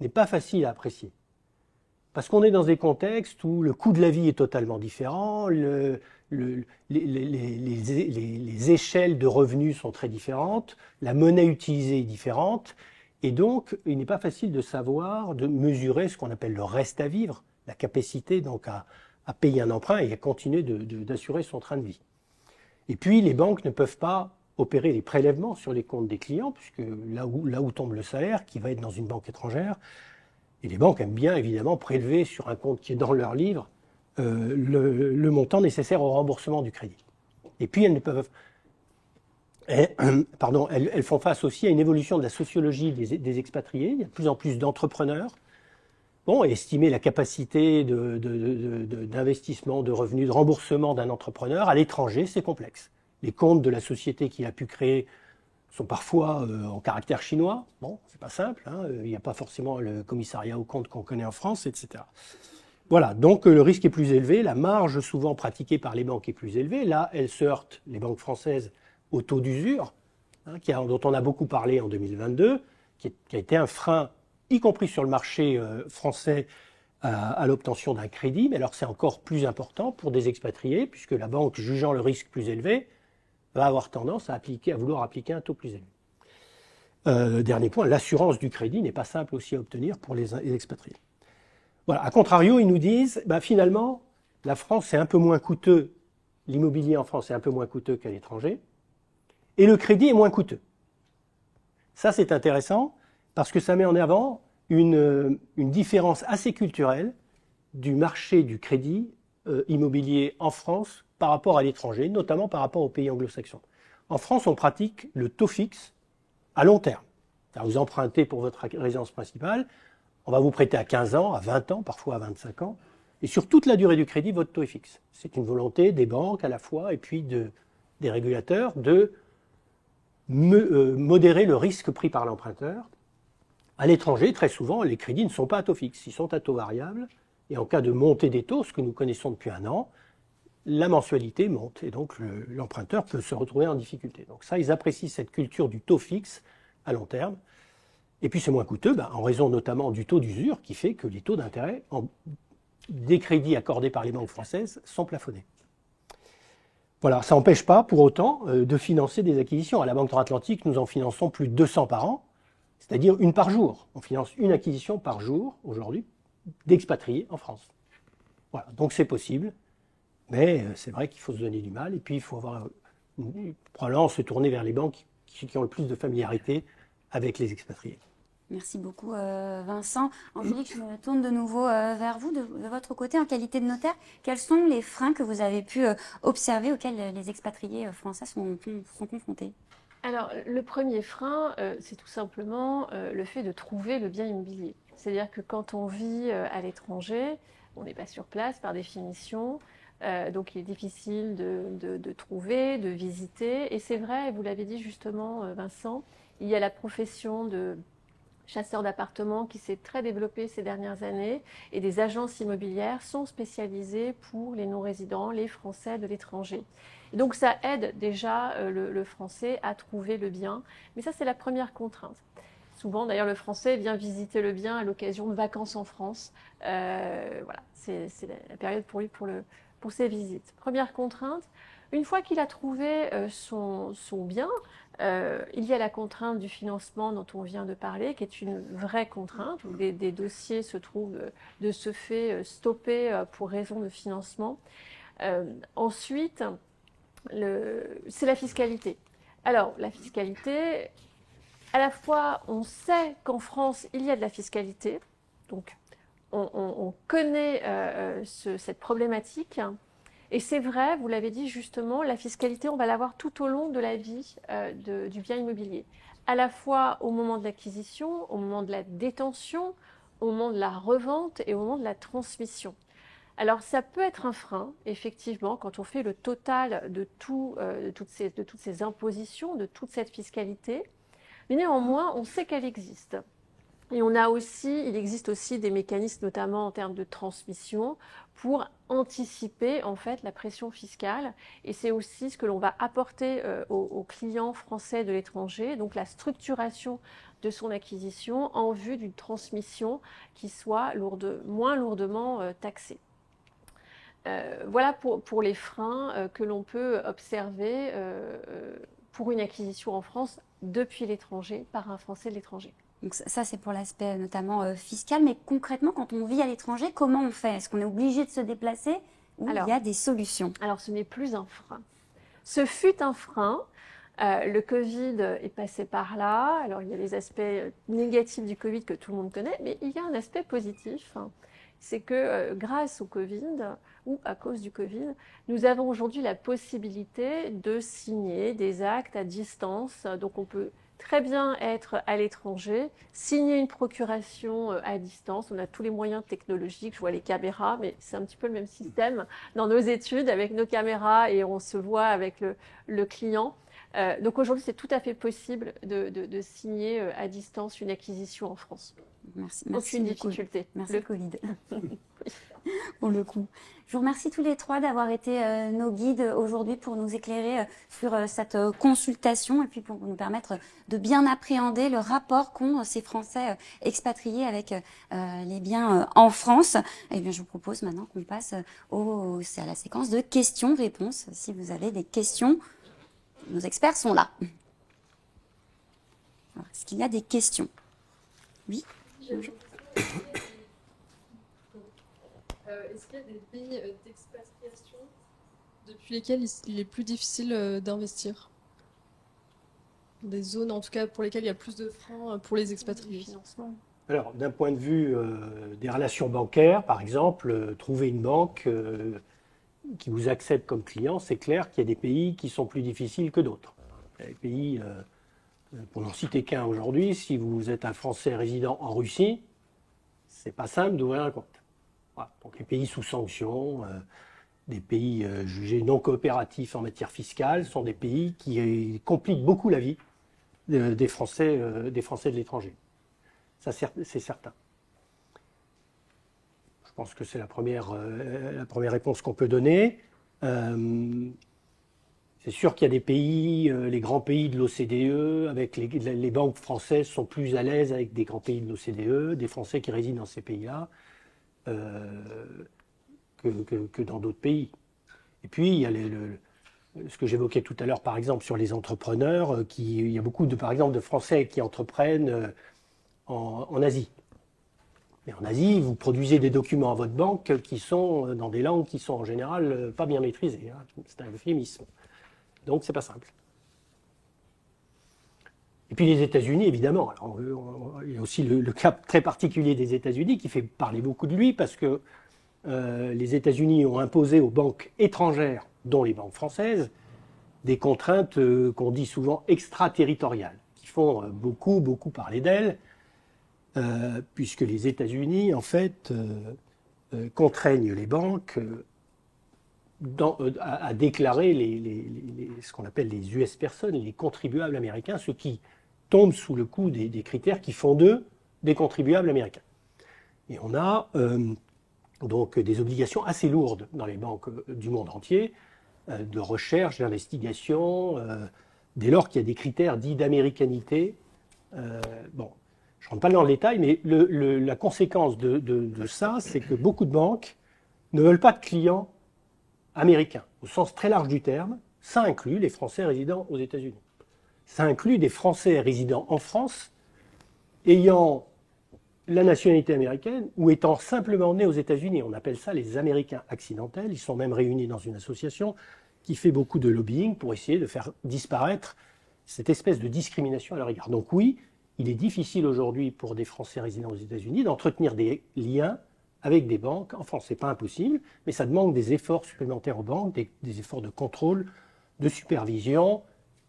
n'est pas facile à apprécier. Parce qu'on est dans des contextes où le coût de la vie est totalement différent, les échelles de revenus sont très différentes, la monnaie utilisée est différente, et donc il n'est pas facile de savoir, de mesurer ce qu'on appelle le reste à vivre, la capacité donc à payer un emprunt et à continuer d'assurer son train de vie. Et puis les banques ne peuvent pas opérer les prélèvements sur les comptes des clients, puisque là où tombe le salaire, qui va être dans une banque étrangère, et les banques aiment bien évidemment prélever sur un compte qui est dans leur livre le montant nécessaire au remboursement du crédit. Et puis elles font face aussi à une évolution de la sociologie des expatriés. Il y a de plus en plus d'entrepreneurs. Bon, et estimer la capacité d'investissement, de revenus, de remboursement d'un entrepreneur à l'étranger, c'est complexe. Les comptes de la société qu'il a pu créer sont parfois en caractère chinois. Bon, c'est pas simple, hein. Il n'y a pas forcément le commissariat aux comptes qu'on connaît en France, etc. Voilà, donc le risque est plus élevé, la marge souvent pratiquée par les banques est plus élevée. Là, elles se heurtent, les banques françaises, au taux d'usure, hein, dont on a beaucoup parlé en 2022, qui a été un frein, y compris sur le marché français, à l'obtention d'un crédit. Mais alors c'est encore plus important pour des expatriés, puisque la banque, jugeant le risque plus élevé, va avoir tendance à vouloir appliquer un taux plus élevé. Dernier point, l'assurance du crédit n'est pas simple aussi à obtenir pour les expatriés. Voilà. A contrario, ils nous disent, finalement, la France est un peu moins coûteux, l'immobilier en France est un peu moins coûteux qu'à l'étranger, et le crédit est moins coûteux. Ça, c'est intéressant, parce que ça met en avant une différence assez culturelle du marché du crédit immobilier en France par rapport à l'étranger, notamment par rapport aux pays anglo-saxons. En France, on pratique le taux fixe à long terme. Alors, vous empruntez pour votre résidence principale, on va vous prêter à 15 ans, à 20 ans, parfois à 25 ans, et sur toute la durée du crédit, votre taux est fixe. C'est une volonté des banques à la fois et puis des régulateurs de modérer le risque pris par l'emprunteur. À l'étranger, très souvent, les crédits ne sont pas à taux fixe, ils sont à taux variable, et en cas de montée des taux, ce que nous connaissons depuis un an, la mensualité monte et donc l'emprunteur peut se retrouver en difficulté. Donc ça, ils apprécient cette culture du taux fixe à long terme. Et puis c'est moins coûteux, en raison notamment du taux d'usure qui fait que les taux d'intérêt des crédits accordés par les banques françaises sont plafonnés. Voilà, ça n'empêche pas pour autant de financer des acquisitions. À la Banque Transatlantique, nous en finançons plus de 200 par an, c'est-à-dire une par jour. On finance une acquisition par jour aujourd'hui d'expatriés en France. Voilà, donc c'est possible. Mais c'est vrai qu'il faut se donner du mal et puis il faut probablement se tourner vers les banques qui ont le plus de familiarité avec les expatriés. Merci beaucoup Vincent. Angélique, je me tourne de nouveau vers vous. De votre côté, en qualité de notaire, quels sont les freins que vous avez pu observer auxquels les expatriés français sont confrontés? Alors, le premier frein, c'est tout simplement le fait de trouver le bien immobilier. C'est-à-dire que quand on vit à l'étranger, on n'est pas sur place par définition. Donc il est difficile de trouver, de visiter. Et c'est vrai, vous l'avez dit justement Vincent, il y a la profession de chasseur d'appartements qui s'est très développée ces dernières années et des agences immobilières sont spécialisées pour les non-résidents, les Français de l'étranger. Et donc ça aide déjà le Français à trouver le bien. Mais ça c'est la première contrainte. Souvent, d'ailleurs, le Français vient visiter le bien à l'occasion de vacances en France. Voilà, c'est la période pour lui pour ses visites. Première contrainte, une fois qu'il a trouvé son bien, il y a la contrainte du financement dont on vient de parler, qui est une vraie contrainte, où des dossiers se trouvent de ce fait stoppés pour raison de financement. Ensuite, c'est la fiscalité. Alors, la fiscalité, à la fois, on sait qu'en France, il y a de la fiscalité, donc on connaît cette problématique. Et c'est vrai, vous l'avez dit justement, la fiscalité, on va l'avoir tout au long de la vie du bien immobilier. À la fois au moment de l'acquisition, au moment de la détention, au moment de la revente et au moment de la transmission. Alors ça peut être un frein, effectivement, quand on fait le total de toutes ces impositions, de toute cette fiscalité. Mais néanmoins, on sait qu'elle existe. Et il existe aussi des mécanismes, notamment en termes de transmission, pour anticiper en fait la pression fiscale. Et c'est aussi ce que l'on va apporter aux clients français de l'étranger, donc la structuration de son acquisition en vue d'une transmission qui soit moins lourdement taxée. Voilà pour les freins que l'on peut observer pour une acquisition en France depuis l'étranger par un Français de l'étranger. Donc ça, c'est pour l'aspect notamment fiscal. Mais concrètement, quand on vit à l'étranger, comment on fait? Est-ce qu'on est obligé de se déplacer ou il y a des solutions? Alors, ce n'est plus un frein. Ce fut un frein. Le Covid est passé par là. Alors, il y a les aspects négatifs du Covid que tout le monde connaît, mais il y a un aspect positif. C'est que grâce au Covid ou à cause du Covid, nous avons aujourd'hui la possibilité de signer des actes à distance. Donc, on peut très bien être à l'étranger, signer une procuration à distance. On a tous les moyens technologiques, je vois les caméras, mais c'est un petit peu le même système dans nos études avec nos caméras et on se voit avec le client. Donc aujourd'hui, c'est tout à fait possible de signer à distance une acquisition en France. Merci Aucune difficulté. Merci le Covid. Pour le coup. Je vous remercie tous les trois d'avoir été nos guides aujourd'hui pour nous éclairer sur cette consultation et puis pour nous permettre de bien appréhender le rapport qu'ont ces Français expatriés avec les biens en France. Et bien, je vous propose maintenant qu'on passe à la séquence de questions-réponses. Si vous avez des questions, nos experts sont là. Est-ce qu'il y a des questions? Oui. Bonjour. Est-ce qu'il y a des pays d'expatriation depuis lesquels il est plus difficile d'investir? Des zones, en tout cas, pour lesquelles il y a plus de freins pour les expatriés? Alors, d'un point de vue des relations bancaires, par exemple, trouver une banque qui vous accepte comme client, c'est clair qu'il y a des pays qui sont plus difficiles que d'autres. Les pays, pour n'en citer qu'un aujourd'hui, si vous êtes un Français résident en Russie, c'est pas simple d'ouvrir un compte. Voilà. Donc les pays sous sanctions, des pays jugés non coopératifs en matière fiscale, sont des pays qui compliquent beaucoup la vie des Français de l'étranger. Ça, c'est certain. Je pense que c'est la première réponse qu'on peut donner. C'est sûr qu'il y a des pays, les grands pays de l'OCDE, avec les banques françaises sont plus à l'aise avec des grands pays de l'OCDE, des Français qui résident dans ces pays-là, que dans d'autres pays. Et puis, il y a ce que j'évoquais tout à l'heure, par exemple, sur les entrepreneurs, il y a beaucoup, par exemple, de Français qui entreprennent en Asie. Mais en Asie, vous produisez des documents à votre banque qui sont dans des langues qui sont en général pas bien maîtrisées. Hein. C'est un euphémisme. Donc, c'est pas simple. Et puis les États-Unis, évidemment. Alors, il y a aussi le cas très particulier des États-Unis qui fait parler beaucoup de lui parce que les États-Unis ont imposé aux banques étrangères, dont les banques françaises, des contraintes qu'on dit souvent extraterritoriales, qui font beaucoup parler d'elles, puisque les États-Unis, en fait, contraignent les banques à déclarer ce qu'on appelle les US personnes, les contribuables américains, ceux qui tombent sous le coup des critères qui font d'eux des contribuables américains. Et on a donc des obligations assez lourdes dans les banques du monde entier, de recherche, d'investigation, dès lors qu'il y a des critères dits d'américanité. Bon, je ne rentre pas dans le détail, mais la conséquence de ça, c'est que beaucoup de banques ne veulent pas de clients américains, au sens très large du terme. Ça inclut les Français résidant aux États-Unis. Ça inclut des Français résidant en France, ayant la nationalité américaine ou étant simplement nés aux États-Unis. On appelle ça les Américains accidentels. Ils sont même réunis dans une association qui fait beaucoup de lobbying pour essayer de faire disparaître cette espèce de discrimination à leur égard. Donc oui, il est difficile aujourd'hui pour des Français résidant aux États-Unis d'entretenir des liens avec des banques en France. Ce n'est pas impossible, mais ça demande des efforts supplémentaires aux banques, des efforts de contrôle, de supervision,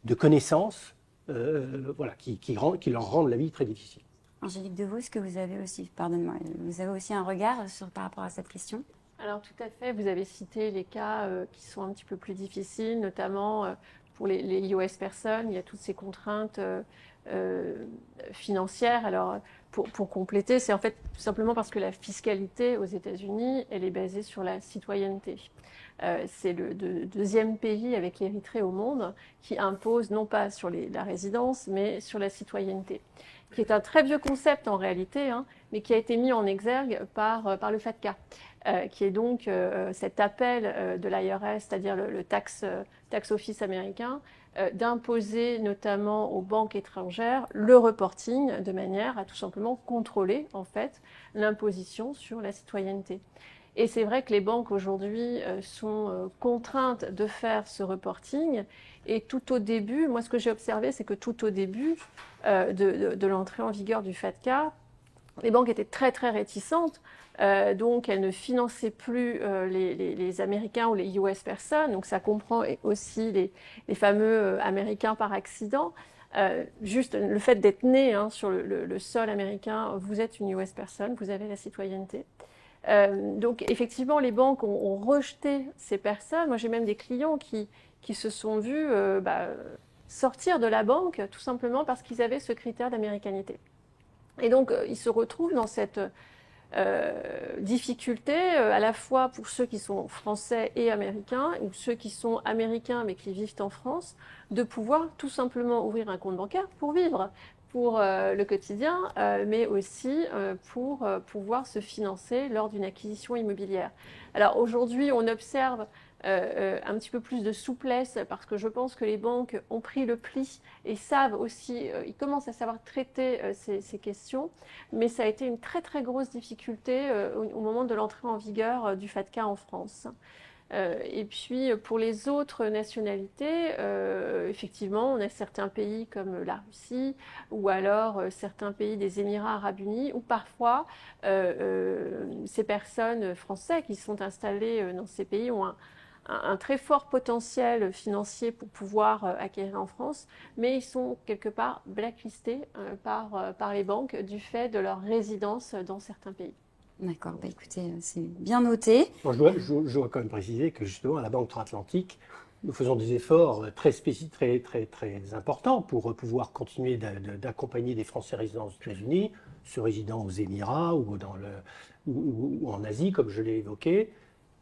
de connaissance, voilà, qui leur rendent la vie très difficile. Angélique Devaux, est-ce que vous avez aussi, pardonne-moi, vous avez aussi un regard par rapport à cette question? Alors tout à fait, vous avez cité les cas qui sont un petit peu plus difficiles, notamment pour les US personnes, il y a toutes ces contraintes financières. Alors pour compléter, c'est en fait tout simplement parce que la fiscalité aux États-Unis, elle est basée sur la citoyenneté. C'est le deuxième pays avec l'Érythrée au monde qui impose non pas sur la résidence, mais sur la citoyenneté, qui est un très vieux concept en réalité, hein, mais qui a été mis en exergue par le FATCA, qui est donc cet appel de l'IRS, c'est-à-dire le tax office américain, d'imposer notamment aux banques étrangères le reporting de manière à tout simplement contrôler en fait l'imposition sur la citoyenneté. Et c'est vrai que les banques aujourd'hui sont contraintes de faire ce reporting. Et tout au début, moi ce que j'ai observé, c'est que tout au début de l'entrée en vigueur du FATCA, les banques étaient très très réticentes. Donc elles ne finançaient plus les Américains ou les US personnes. Donc ça comprend aussi les fameux Américains par accident. Juste le fait d'être né sur le sol américain, vous êtes une US personne, vous avez la citoyenneté. Donc effectivement, les banques ont rejeté ces personnes. Moi, j'ai même des clients qui se sont vus sortir de la banque tout simplement parce qu'ils avaient ce critère d'américanité. Et donc, ils se retrouvent dans cette difficulté à la fois pour ceux qui sont français et américains ou ceux qui sont américains mais qui vivent en France, de pouvoir tout simplement ouvrir un compte bancaire pour vivre, pour le quotidien, mais aussi pour pouvoir se financer lors d'une acquisition immobilière. Alors aujourd'hui, on observe un petit peu plus de souplesse parce que je pense que les banques ont pris le pli et savent aussi, ils commencent à savoir traiter ces questions, mais ça a été une très très grosse difficulté au moment de l'entrée en vigueur du FATCA en France. Et puis pour les autres nationalités, effectivement, on a certains pays comme la Russie ou alors certains pays des Émirats arabes unis où parfois ces personnes françaises qui sont installées dans ces pays ont un très fort potentiel financier pour pouvoir acquérir en France, mais ils sont quelque part blacklistés par les banques du fait de leur résidence dans certains pays. D'accord, bah écoutez, c'est bien noté. Bon, je dois quand même préciser que justement à la Banque transatlantique, nous faisons des efforts très importants pour pouvoir continuer d'accompagner des Français résidant aux États-Unis, ceux résidant aux Émirats ou en Asie, comme je l'ai évoqué,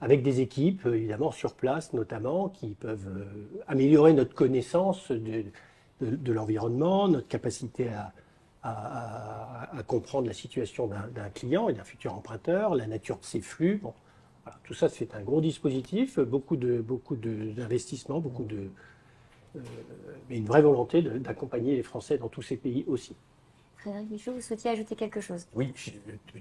avec des équipes, évidemment, sur place notamment, qui peuvent améliorer notre connaissance de l'environnement, notre capacité à comprendre la situation d'un client et d'un futur emprunteur, la nature de ses flux. Bon, voilà, tout ça, c'est un gros dispositif, beaucoup d'investissements, mais une vraie volonté d'accompagner les Français dans tous ces pays aussi. Frédéric Michaud, vous souhaitiez ajouter quelque chose? Oui,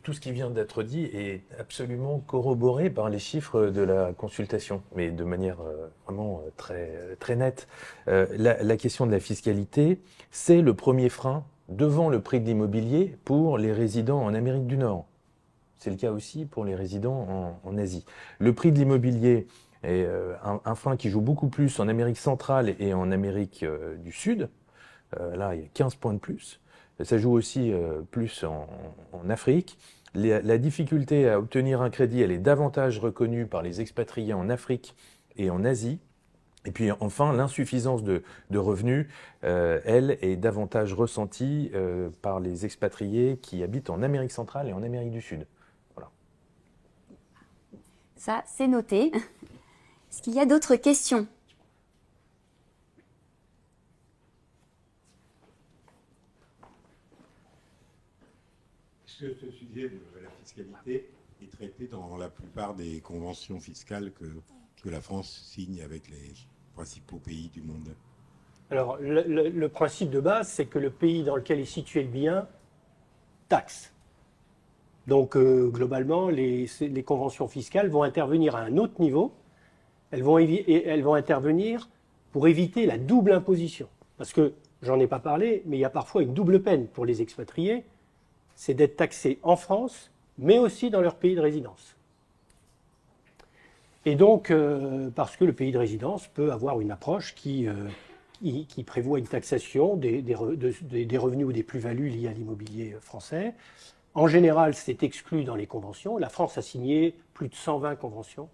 tout ce qui vient d'être dit est absolument corroboré par les chiffres de la consultation, mais de manière vraiment très nette. La question de la fiscalité, c'est le premier frein devant le prix de l'immobilier pour les résidents en Amérique du Nord. C'est le cas aussi pour les résidents en Asie. Le prix de l'immobilier est un frein qui joue beaucoup plus en Amérique centrale et en Amérique du Sud. Là, il y a 15 points de plus. Ça joue aussi plus en Afrique. La difficulté à obtenir un crédit, elle est davantage reconnue par les expatriés en Afrique et en Asie. Et puis enfin, l'insuffisance de revenus, elle, est davantage ressentie par les expatriés qui habitent en Amérique centrale et en Amérique du Sud. Voilà. Ça, c'est noté. Est-ce qu'il y a d'autres questions? Est-ce que ce sujet de la fiscalité est traité dans la plupart des conventions fiscales que la France signe avec les principaux pays du monde? Alors, le principe de base, c'est que le pays dans lequel est situé le bien taxe. Donc, globalement, les conventions fiscales vont intervenir à un autre niveau. Elles vont intervenir pour éviter la double imposition. Parce que, j'en ai pas parlé, mais il y a parfois une double peine pour les expatriés. C'est d'être taxés en France, mais aussi dans leur pays de résidence. Et donc, parce que le pays de résidence peut avoir une approche qui prévoit une taxation des revenus ou des plus-values liés à l'immobilier français. En général, c'est exclu dans les conventions. La France a signé plus de 120 conventions.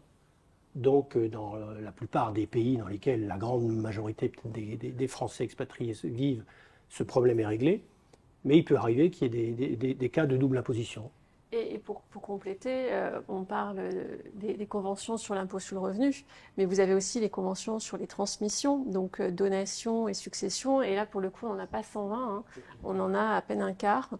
Donc, dans la plupart des pays dans lesquels la grande majorité des Français expatriés vivent, ce problème est réglé. Mais il peut arriver qu'il y ait des cas de double imposition. Et pour compléter, on parle des conventions sur l'impôt sur le revenu, mais vous avez aussi les conventions sur les transmissions, donc donations et successions. Et là, pour le coup, on n'en a pas 120, hein. On en a à peine un quart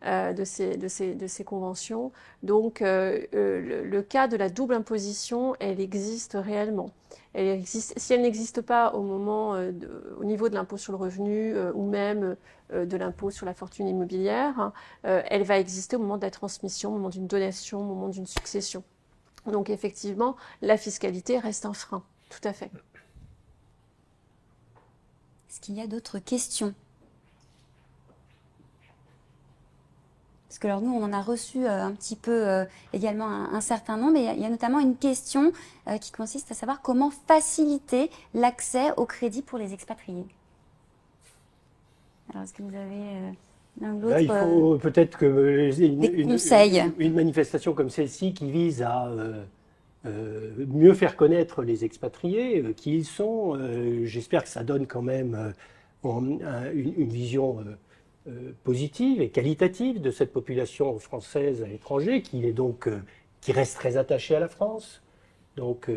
de ces conventions. Donc, le cas de la double imposition, elle existe réellement. Si elle n'existe pas au niveau de l'impôt sur le revenu ou même de l'impôt sur la fortune immobilière, elle va exister au moment de la transmission, au moment d'une donation, au moment d'une succession. Donc effectivement, la fiscalité reste un frein, tout à fait. Est-ce qu'il y a d'autres questions? Parce que alors nous, on en a reçu un petit peu également un certain nombre, et il y a notamment une question qui consiste à savoir comment faciliter l'accès au crédit pour les expatriés. Alors, est-ce que vous avez l'un ou l'autre Là, il faut peut-être des conseils. Une manifestation comme celle-ci qui vise à mieux faire connaître les expatriés, qui ils sont. J'espère que ça donne quand même une vision positive et qualitative de cette population française à l'étranger, qui reste très attachée à la France. Donc,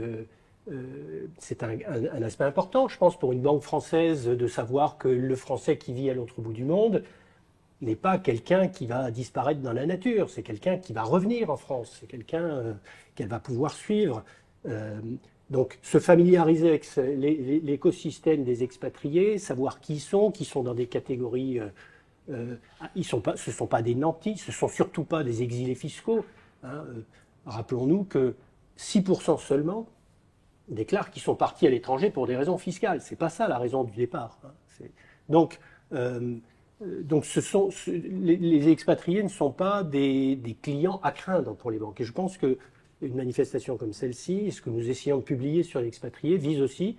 c'est un aspect important, je pense, pour une banque française de savoir que le Français qui vit à l'autre bout du monde n'est pas quelqu'un qui va disparaître dans la nature, c'est quelqu'un qui va revenir en France, c'est quelqu'un qu'elle va pouvoir suivre. Donc, se familiariser avec l'écosystème des expatriés, savoir qui sont dans des catégories... ce ne sont pas des nantis, ce ne sont surtout pas des exilés fiscaux. Hein. Rappelons-nous que 6% seulement déclarent qu'ils sont partis à l'étranger pour des raisons fiscales. Ce n'est pas ça la raison du départ. Hein. Donc les expatriés ne sont pas des clients à craindre pour les banques. Et je pense qu'une manifestation comme celle-ci, ce que nous essayons de publier sur les expatriés, vise aussi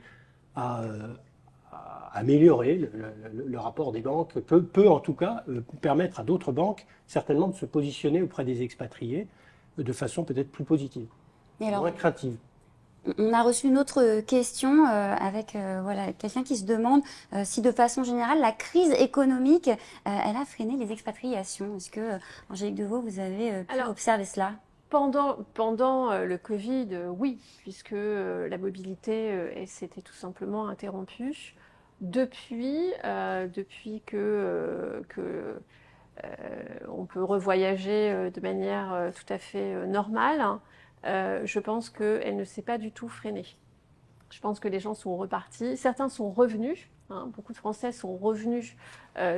à améliorer le rapport des banques, peut en tout cas permettre à d'autres banques certainement de se positionner auprès des expatriés de façon peut-être plus positive, moins craintive. On a reçu une autre question avec quelqu'un qui se demande si de façon générale la crise économique elle a freiné les expatriations. Est-ce que, Angélique Deveau, vous avez pu observer cela? pendant le Covid, oui, puisque la mobilité s'était tout simplement interrompue. Depuis que on peut revoyager de manière tout à fait normale, je pense qu'elle ne s'est pas du tout freinée. Je pense que les gens sont repartis. Certains sont revenus. Beaucoup de Français sont revenus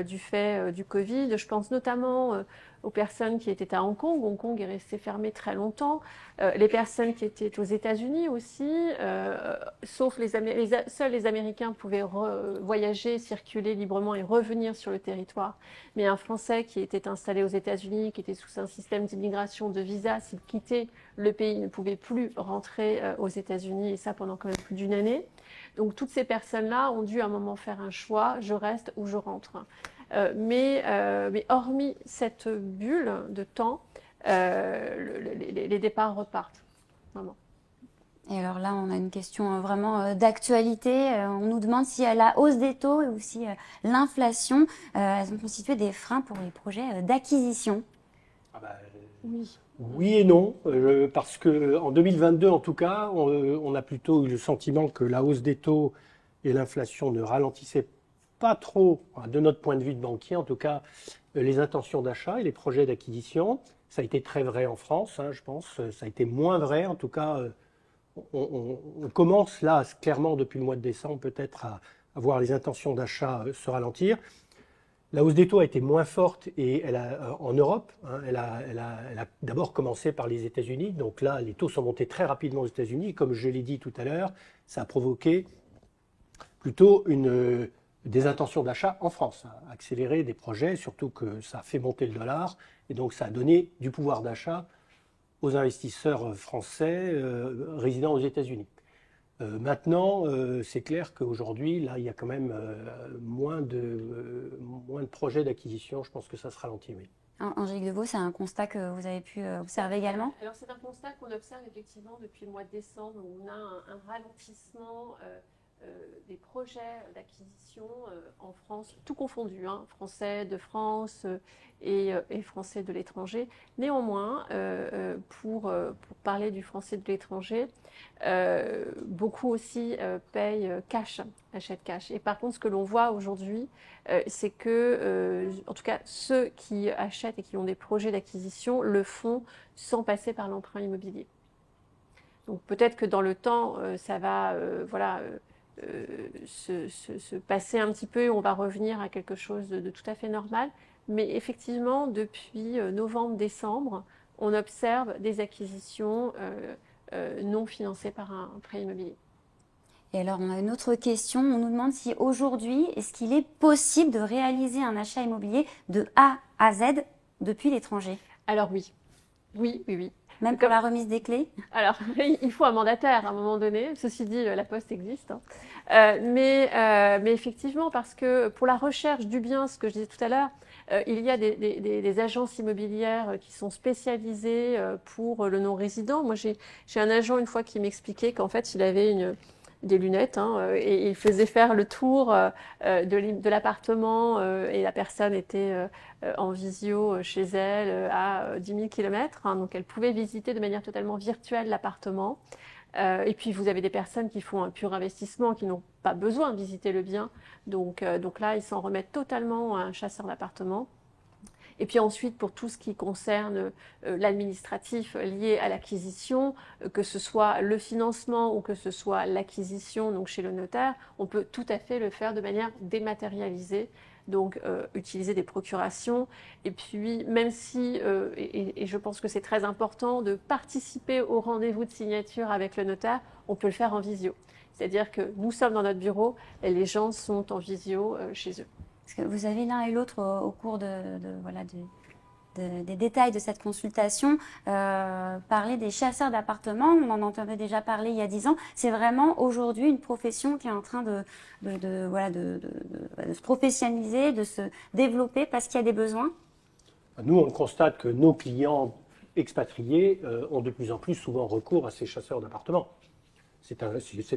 du fait du Covid. Je pense notamment aux personnes qui étaient à Hong Kong. Hong Kong est resté fermé très longtemps. Les personnes qui étaient aux États-Unis aussi, sauf seuls les Américains pouvaient voyager, circuler librement et revenir sur le territoire. Mais un Français qui était installé aux États-Unis, qui était sous un système d'immigration de visa, s'il quittait le pays, ne pouvait plus rentrer aux États-Unis, et ça pendant quand même plus d'une année. Donc toutes ces personnes-là ont dû à un moment faire un choix, je reste ou je rentre. Mais hormis cette bulle de temps, les départs repartent, vraiment. Et alors là, on a une question vraiment d'actualité. On nous demande si la hausse des taux ou si l'inflation, elles ont constitué des freins pour les projets d'acquisition. Oui. Oui et non, parce qu'en 2022, en tout cas, on a plutôt eu le sentiment que la hausse des taux et l'inflation ne ralentissaient pas trop, de notre point de vue de banquier, en tout cas, les intentions d'achat et les projets d'acquisition. Ça a été très vrai en France, je pense. Ça a été moins vrai, en tout cas. On commence là, clairement, depuis le mois de décembre, peut-être à voir les intentions d'achat se ralentir. La hausse des taux a été moins forte et en Europe. Elle a d'abord commencé par les États-Unis. Donc là, les taux sont montés très rapidement aux États-Unis. Comme je l'ai dit tout à l'heure, ça a provoqué plutôt des intentions d'achat en France, accélérer des projets, surtout que ça a fait monter le dollar. Et donc ça a donné du pouvoir d'achat aux investisseurs français résidant aux États-Unis. Maintenant, c'est clair qu'aujourd'hui, là, il y a quand même moins de projets d'acquisition. Je pense que ça se ralentit, oui. Angélique Deveau, c'est un constat que vous avez pu observer également? Alors, c'est un constat qu'on observe effectivement depuis le mois de décembre, où on a un ralentissement des projets d'acquisition en France, tout confondu, français de France et français de l'étranger. Néanmoins, pour parler du français de l'étranger, beaucoup aussi payent cash, achètent cash. Et par contre, ce que l'on voit aujourd'hui, c'est que, en tout cas, ceux qui achètent et qui ont des projets d'acquisition le font sans passer par l'emprunt immobilier. Donc peut-être que dans le temps, ça va, se passer un petit peu, on va revenir à quelque chose de tout à fait normal. Mais effectivement, depuis novembre-décembre, on observe des acquisitions non financées par un prêt immobilier. Et alors, on a une autre question. On nous demande si aujourd'hui, est-ce qu'il est possible de réaliser un achat immobilier de A à Z depuis l'étranger? Alors oui. Oui. Même pour la remise des clés? Alors, il faut un mandataire à un moment donné. Ceci dit, la Poste existe. Mais effectivement, parce que pour la recherche du bien, ce que je disais tout à l'heure, il y a des agences immobilières qui sont spécialisées pour le non-résident. Moi, j'ai un agent une fois qui m'expliquait qu'en fait, il avait des lunettes et il faisait faire le tour de l'appartement et la personne était en visio chez elle à 10 000 km. Donc elle pouvait visiter de manière totalement virtuelle l'appartement. Et puis vous avez des personnes qui font un pur investissement, qui n'ont pas besoin de visiter le bien. Donc là, ils s'en remettent totalement à un chasseur d'appartement. Et puis ensuite, pour tout ce qui concerne l'administratif lié à l'acquisition, que ce soit le financement ou que ce soit l'acquisition, donc chez le notaire, on peut tout à fait le faire de manière dématérialisée, donc utiliser des procurations. Et puis, même si, et je pense que c'est très important, de participer au rendez-vous de signature avec le notaire, on peut le faire en visio. C'est-à-dire que nous sommes dans notre bureau et les gens sont en visio chez eux. Parce que vous avez l'un et l'autre au cours des détails de cette consultation parler des chasseurs d'appartements. On en entendait déjà parler il y a 10 ans. C'est vraiment aujourd'hui une profession qui est en train de se professionnaliser, de se développer parce qu'il y a des besoins. Nous, on constate que nos clients expatriés ont de plus en plus souvent recours à ces chasseurs d'appartements. C'est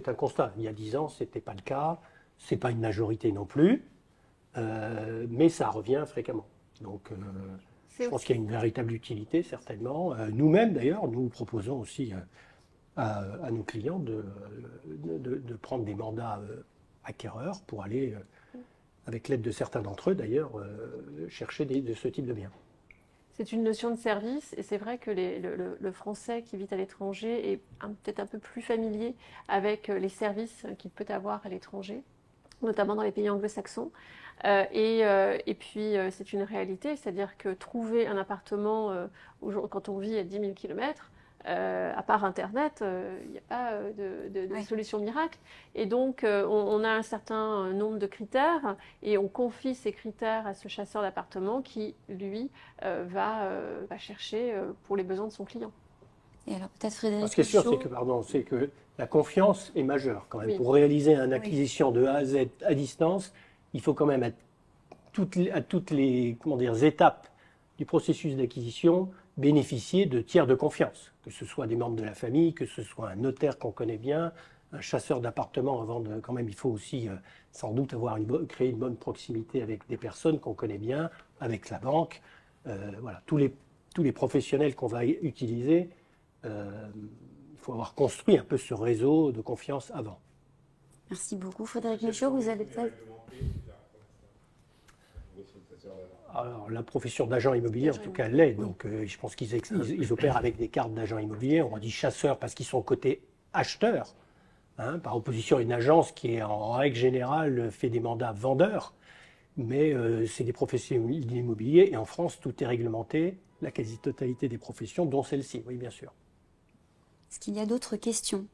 un constat. Il y a 10 ans, ce n'était pas le cas. Ce n'est pas une majorité non plus. Mais ça revient fréquemment. Donc, Je pense qu'il y a une véritable utilité, certainement. Nous-mêmes, d'ailleurs, nous proposons aussi à nos clients de prendre des mandats acquéreurs pour aller, avec l'aide de certains d'entre eux, d'ailleurs, chercher de ce type de biens. C'est une notion de service et c'est vrai que le Français qui vit à l'étranger est peut-être un peu plus familier avec les services qu'il peut avoir à l'étranger, notamment dans les pays anglo-saxons. Et puis, c'est une réalité, c'est-à-dire que trouver un appartement quand on vit à 10 000 km, à part Internet, il n'y a pas de solution miracle. Et donc, on a un certain nombre de critères et on confie ces critères à ce chasseur d'appartements qui, lui, va chercher pour les besoins de son client. Et alors peut-être Frédéric. Ce qui est sûr, c'est que la confiance est majeure quand même. Oui. Pour réaliser une acquisition de A à Z à distance, il faut quand même à toutes les étapes du processus d'acquisition bénéficier de tiers de confiance, que ce soit des membres de la famille, que ce soit un notaire qu'on connaît bien, un chasseur d'appartements. Quand même, il faut aussi sans doute créer une bonne proximité avec des personnes qu'on connaît bien, avec la banque. Voilà, tous les professionnels qu'on va utiliser, il faut avoir construit un peu ce réseau de confiance avant. Merci beaucoup. Frédéric Michaud, vous avez peut-être... Alors, la profession d'agent immobilier, en tout cas, l'est. Donc, je pense qu'ils opèrent avec des cartes d'agent immobilier. On dit chasseurs parce qu'ils sont côté acheteurs, par opposition à une agence qui, en règle générale, fait des mandats vendeurs. Mais c'est des professions immobiliers. Et en France, tout est réglementé, la quasi-totalité des professions, dont celle-ci. Oui, bien sûr. Est-ce qu'il y a d'autres questions ?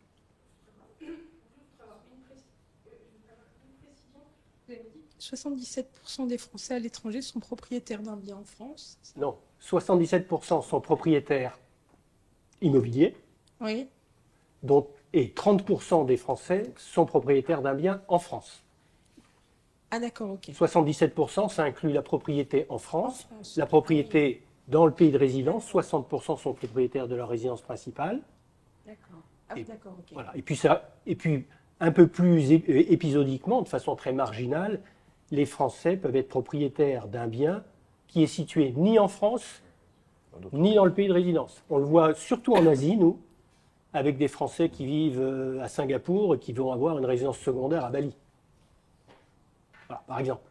77% des Français à l'étranger sont propriétaires d'un bien en France. Non, 77% sont propriétaires immobiliers. Oui. Et 30% des Français sont propriétaires d'un bien en France. Ah d'accord, ok. 77%, ça inclut la propriété en France, la propriété dans le pays de résidence. 60% sont propriétaires de leur résidence principale. D'accord. Ah oui, d'accord, ok. Voilà. Et puis un peu plus épisodiquement, de façon très marginale, les Français peuvent être propriétaires d'un bien qui est situé ni en France, ni dans le pays de résidence. On le voit surtout en Asie, nous, avec des Français qui vivent à Singapour et qui vont avoir une résidence secondaire à Bali. Voilà, par exemple.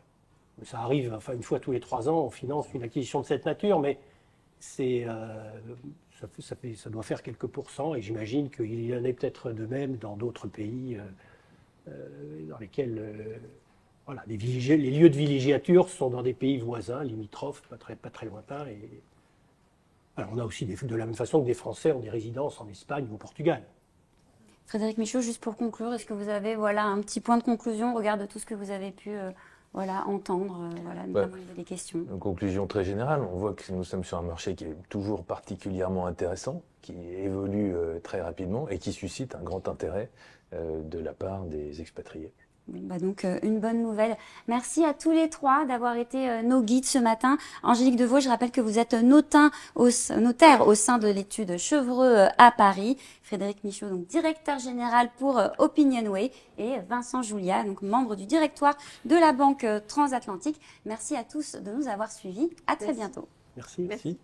Ça arrive, une fois tous les 3 ans, on finance une acquisition de cette nature, mais ça doit faire quelques pourcents, et j'imagine qu'il y en a peut-être de même dans d'autres pays dans lesquels les lieux de villégiature sont dans des pays voisins, limitrophes, pas très lointains. Alors on a aussi de la même façon que des Français ont des résidences en Espagne ou au Portugal. Frédéric Michaud, juste pour conclure, est-ce que vous avez un petit point de conclusion au regard de tout ce que vous avez pu entendre, notamment des questions? Une conclusion très générale, on voit que nous sommes sur un marché qui est toujours particulièrement intéressant, qui évolue très rapidement et qui suscite un grand intérêt de la part des expatriés. Donc une bonne nouvelle. Merci à tous les 3 d'avoir été nos guides ce matin. Angélique Deveau, je rappelle que vous êtes notaire au sein de l'étude Chevreux à Paris. Frédéric Michaud, donc directeur général pour Opinionway, et Vincent Julia, donc membre du directoire de la Banque Transatlantique. Merci à tous de nous avoir suivis. À très bientôt. Merci.